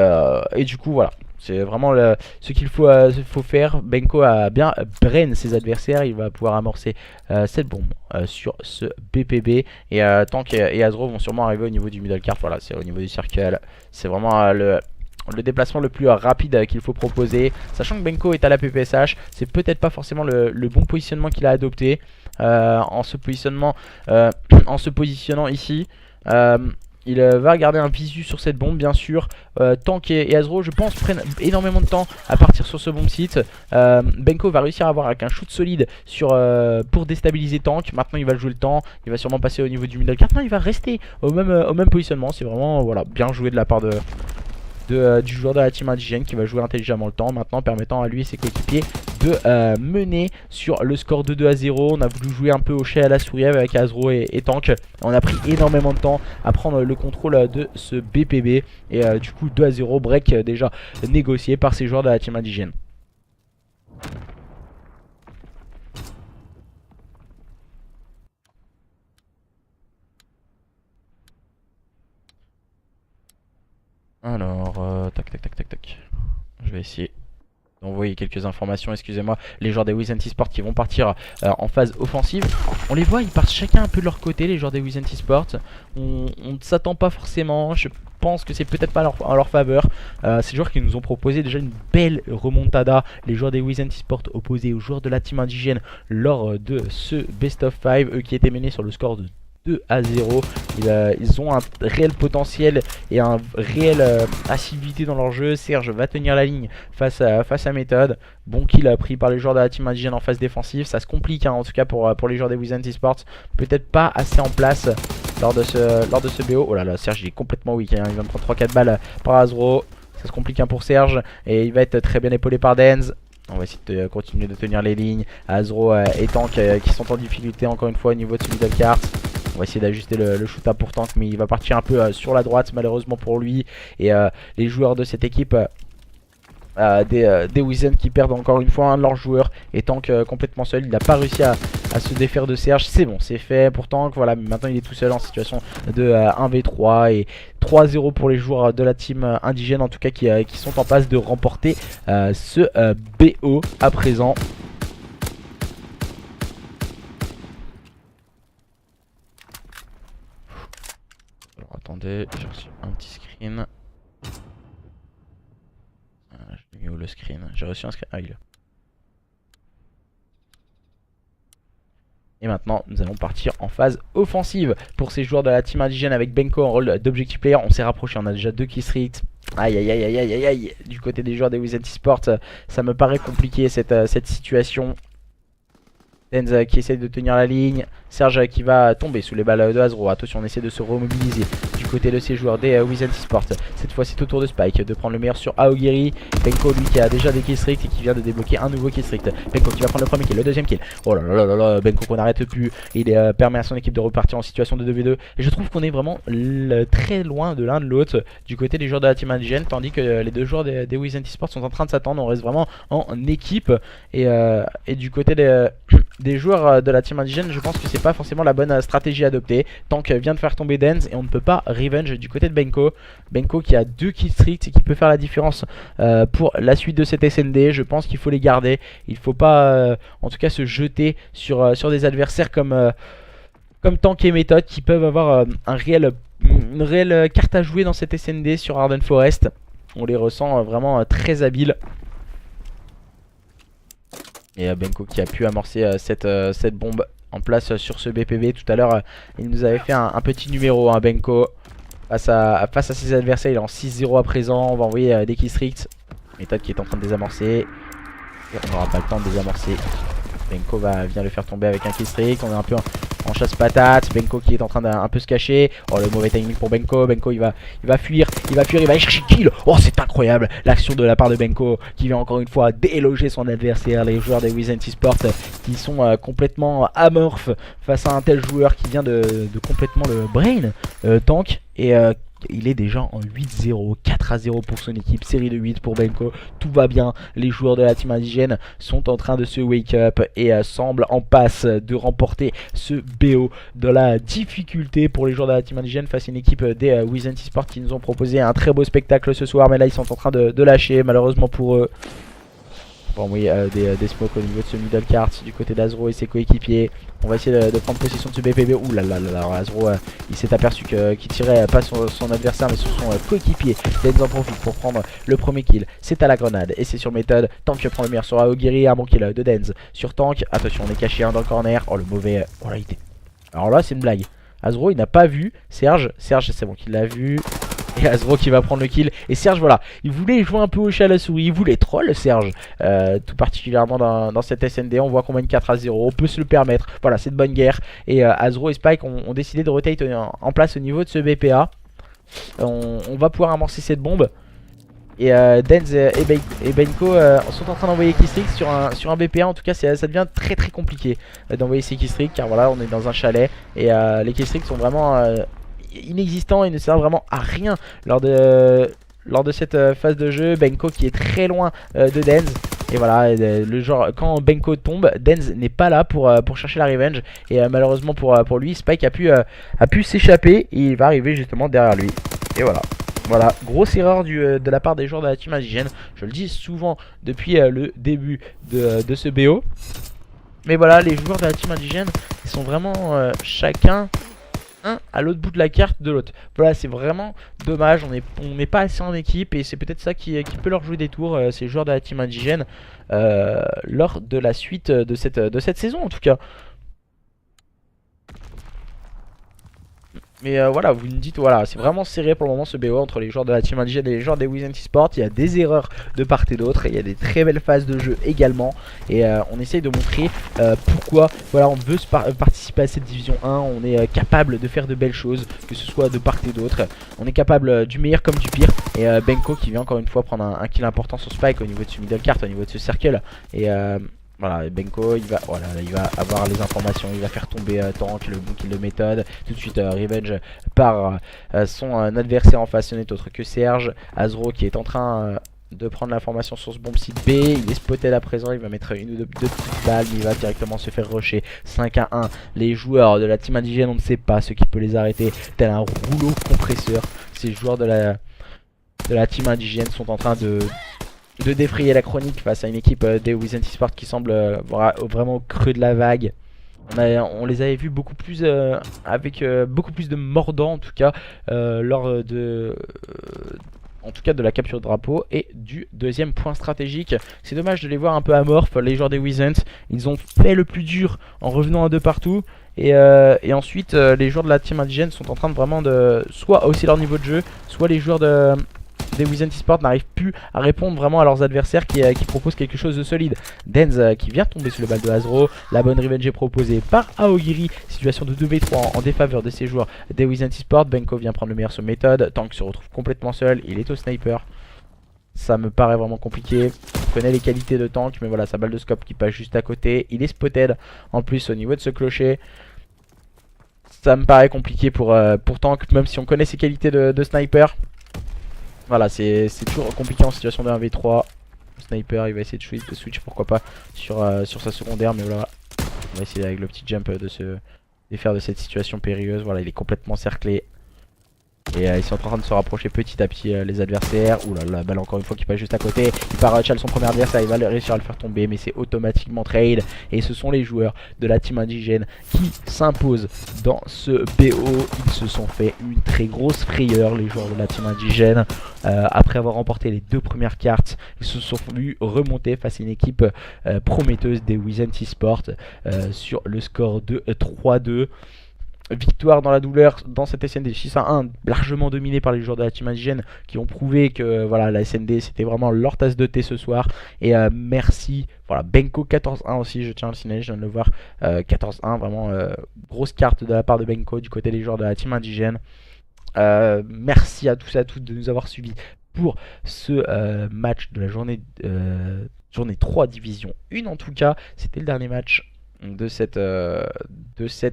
du coup voilà, c'est vraiment ce qu'il faut faire. Benko a bien brain ses adversaires. Il va pouvoir amorcer cette bombe sur ce BPB. Et Tank et Azro vont sûrement arriver au niveau du middle cart. Voilà, c'est au niveau du circle. C'est vraiment le déplacement le plus rapide qu'il faut proposer. Sachant que Benko est à la PPSH, c'est peut-être pas forcément le bon positionnement qu'il a adopté en se positionnant ici. Il va garder un visu sur cette bombe bien sûr. Tank et Azro je pense prennent énormément de temps à partir sur ce bomb site. Benko va réussir à avoir avec un shoot solide pour déstabiliser Tank. Maintenant il va jouer le temps. Il va sûrement passer au niveau du middle cart. Non, il va rester au même positionnement. C'est vraiment voilà, bien joué de la part du joueur de la team indigène qui va jouer intelligemment le temps maintenant, permettant à lui et ses coéquipiers de mener sur le score de 2-0. On a voulu jouer un peu au chat à la souris avec Azro et Tank. On a pris énormément de temps à prendre le contrôle de ce BPB et du coup 2-0, break déjà négocié par ces joueurs de la team indigène. Alors, tac. Je vais essayer d'envoyer quelques informations, excusez-moi. Les joueurs des Wizent Esports qui vont partir en phase offensive. On les voit, ils partent chacun un peu de leur côté, les joueurs des Wizent Esports. On ne s'attend pas forcément, je pense que c'est peut-être pas en leur faveur. Ces joueurs qui nous ont proposé déjà une belle remontada. Les joueurs des Wizent Esports opposés aux joueurs de la team indigène lors de ce best of 5. Eux qui étaient menés sur le score de 2-0. Ils ont un réel potentiel et un réel assiduité dans leur jeu. Serge va tenir la ligne face à Méthode. Bon kill pris par les joueurs de la team indigène en phase défensive. Ça se complique en tout cas pour les joueurs des Wizent Esports. Peut-être pas assez en place lors de ce BO. Oh là là, Serge il est complètement weak hein. Il va me prendre 3-4 balles par Azro. Ça se complique pour Serge et il va être très bien épaulé par Denz. On va essayer de continuer de tenir les lignes. Azro et Tank qui sont en difficulté encore une fois au niveau de ce middle cart. On va essayer d'ajuster le shoot up pour Tank, mais il va partir un peu sur la droite malheureusement pour lui. Et les joueurs de cette équipe des Wizent qui perdent encore une fois un de leurs joueurs. Et Tank complètement seul, il n'a pas réussi à se défaire de Serge. C'est bon, c'est fait pour Tank. Voilà, maintenant il est tout seul en situation de 1v3 et 3-0 pour les joueurs de la team indigène en tout cas qui sont en passe de remporter ce BO à présent. Alors attendez, j'ai reçu un petit screen. Je l'ai mis où le screen? J'ai reçu un screen. Ah, il est là. Et maintenant nous allons partir en phase offensive pour ces joueurs de la team indigène avec Benko en rôle d'objectif player. On s'est rapproché, on a déjà 2 kill streaks. Aïe aïe aïe aïe aïe aïe aïe. Du côté des joueurs des Wizens Esports, ça me paraît compliqué cette situation. Denz qui essaie de tenir la ligne, Serge qui va tomber sous les balles de Azro. Attention, on essaie de se remobiliser du côté de ces joueurs des Wizens Esports. Cette fois c'est au tour de Spike de prendre le meilleur sur Aogiri. Benko lui qui a déjà des killstreaks et qui vient de débloquer un nouveau killstreak. Benko qui va prendre le premier kill, le deuxième kill. Oh là là là là, Benko qu'on n'arrête plus. Il permet à son équipe de repartir en situation de 2v2. Et je trouve qu'on est vraiment très loin de l'un de l'autre du côté des joueurs de la team indigène, tandis que les deux joueurs des Wizens Esports sont en train de s'attendre. On reste vraiment en équipe. Et du côté des joueurs de la team indigène, je pense que c'est pas forcément la bonne stratégie à adopter. Tank vient de faire tomber Denz et on ne peut pas revenge du côté de Benko. Benko qui a 2 killstreaks et qui peut faire la différence pour la suite de cette SND. Je pense qu'il faut les garder. Il faut pas en tout cas se jeter sur des adversaires comme Tank et Méthode qui peuvent avoir une réelle carte à jouer dans cette SND sur Arden Forest. On les ressent vraiment très habiles. Et Benko qui a pu amorcer cette bombe en place sur ce BPB. Tout à l'heure, il nous avait fait un petit numéro, Benko. Face à ses adversaires, il est en 6-0 à présent. On va envoyer des killstreaks. Méthode qui est en train de désamorcer. Et on n'aura pas le temps de désamorcer. Benko vient le faire tomber avec un killstreak. On est un peu en chasse patate. Benko qui est en train d'un peu se cacher. Oh, le mauvais timing pour Benko. Benko il va fuir. Il va aller chercher kill. Oh, c'est incroyable l'action de la part de Benko qui vient encore une fois déloger son adversaire. Les joueurs des Wizens Esports qui sont complètement amorphes face à un tel joueur qui vient de complètement le brain Tank. Et il est déjà en 8-0, 4-0 pour son équipe, série de 8 pour Benko. Tout va bien, les joueurs de la team indigène sont en train de se wake up et semblent en passe de remporter ce BO. De la difficulté pour les joueurs de la team indigène face à une équipe des Wizens Esports qui nous ont proposé un très beau spectacle ce soir. Mais là ils sont en train de lâcher malheureusement pour eux. Bon oui, des smokes au niveau de ce middle cart du côté d'Azro et ses coéquipiers. On va essayer de prendre possession de ce BPB. Ouh là là là là, Azro il s'est aperçu qu'il tirait pas sur son adversaire mais sur son coéquipier. Denz en profite pour prendre le premier kill. C'est à la grenade et c'est sur méthode. Tank prend le meilleur sur Aogiri, un bon kill de Denz sur Tank. Attention, on est caché dans le corner. Oh le mauvais. Oh là il était. Alors là c'est une blague. Azro il n'a pas vu Serge. Serge c'est bon qu'il l'a vu. Et Azro qui va prendre le kill. Et Serge voilà, il voulait jouer un peu au chat à la souris. Il voulait troll Serge, tout particulièrement dans cette SND. On voit qu'on mène 4-0, on peut se le permettre. Voilà, c'est de bonne guerre. Et Azro et Spike ont décidé de rotate en place au niveau de ce BPA. On va pouvoir amorcer cette bombe. Et Denz et Benko sont en train d'envoyer killstreaks sur un BPA. En tout cas ça devient très très compliqué d'envoyer ces killstreaks. Car voilà, on est dans un chalet. Et les killstreaks sont vraiment inexistant, il ne sert vraiment à rien lors de cette phase de jeu. Benko qui est très loin de Denz. Et voilà, le genre quand Benko tombe, Denz n'est pas là pour chercher la revenge. Et malheureusement pour lui, Spike a pu s'échapper. Et il va arriver justement derrière lui. Et voilà. Voilà, grosse erreur de la part des joueurs de la team indigène. Je le dis souvent depuis le début de ce BO. Mais voilà, les joueurs de la team indigène, ils sont vraiment chacun à l'autre bout de la carte de l'autre. Voilà, c'est vraiment dommage. On n'est pas assez en équipe et c'est peut-être ça qui peut leur jouer des tours, ces joueurs de la team indigène, lors de la suite de cette saison en tout cas. Mais voilà, vous me dites, voilà, c'est vraiment serré pour le moment ce BO entre les joueurs de la team indigène et les joueurs des Wizens Esports. Il y a des erreurs de part et d'autre et il y a des très belles phases de jeu également. Et on essaye de montrer pourquoi voilà, on veut participer à cette division 1. On est capable de faire de belles choses, que ce soit de part et d'autre. On est capable du meilleur comme du pire. Et Benko qui vient encore une fois prendre un kill important sur Spike au niveau de ce middle cart, au niveau de ce cercle. Et voilà, Benko il va avoir les informations, il va faire tomber Tank, le bon kill de méthode. Tout de suite revenge par son adversaire en face, ce n'est autre que Serge. Azro qui est en train de prendre l'information sur ce bomb site B. Il est spotted à présent, il va mettre une ou deux petites balles, mais il va directement se faire rusher 5-1. Les joueurs de la team indigène, on ne sait pas ce qui peut les arrêter, tel un rouleau compresseur. Ces joueurs de la team indigène sont en train de défrayer la chronique face à une équipe des Wizens Esports qui semble vraiment au creux de la vague. On les avait vus beaucoup plus avec beaucoup plus de mordants en tout cas lors En tout cas de la capture de drapeau et du deuxième point stratégique. C'est dommage de les voir un peu amorphes, les joueurs des Wizards. Ils ont fait le plus dur en revenant à deux partout. Et ensuite les joueurs de la team indigène sont en train de vraiment de soit hausser leur niveau de jeu, soit les joueurs des Wizards Esports n'arrivent plus à répondre vraiment à leurs adversaires qui proposent quelque chose de solide. Denz qui vient tomber sous le bal de Azro. La bonne revenge est proposée par Aogiri. Situation de 2v3 en défaveur de ces joueurs des Wizards Esports. Benko vient prendre le meilleur sur méthode. Tank se retrouve complètement seul. Il est au sniper. Ça me paraît vraiment compliqué. On connaît les qualités de Tank, mais voilà, sa balle de scope qui passe juste à côté. Il est spotted en plus au niveau de ce clocher. Ça me paraît compliqué pour Tank, même si on connaît ses qualités de sniper. Voilà, c'est toujours compliqué en situation de 1v3. Le sniper, il va essayer de switch, pourquoi pas, sur sa secondaire. Mais voilà, on va essayer avec le petit jump de se défaire de cette situation périlleuse. Voilà, il est complètement cerclé. Et ils sont en train de se rapprocher petit à petit les adversaires. Ouh là, la balle encore une fois qui passe juste à côté. Il part chal son premier adversaire, il va réussir à le faire tomber, mais c'est automatiquement trade. Et ce sont les joueurs de la team indigène qui s'imposent dans ce BO. Ils se sont fait une très grosse frayeur, les joueurs de la team indigène. Après avoir remporté les deux premières cartes, ils se sont vus remonter face à une équipe prometteuse des Wizards Esports sur le score de 3-2. Victoire dans la douleur dans cette SND 6-1, largement dominée par les joueurs de la team indigène qui ont prouvé que voilà, la SND c'était vraiment leur tasse de thé ce soir. Et merci, voilà, Benko 14-1 aussi, je tiens à le signaler, je viens de le voir, 14-1, vraiment grosse carte de la part de Benko du côté des joueurs de la team indigène. Merci à tous et à toutes de nous avoir suivis pour ce match de la journée 3 division 1 en tout cas. C'était le dernier match de cette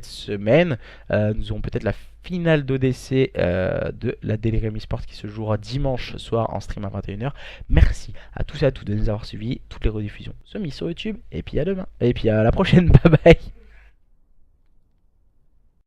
semaine. Nous aurons peut-être la finale d'ODC de la Delirium Esports qui se jouera dimanche soir en stream à 21h. Merci à tous et à toutes de nous avoir suivis. Toutes les rediffusions sont mises sur YouTube. Et puis à demain. Et puis à la prochaine. Bye bye.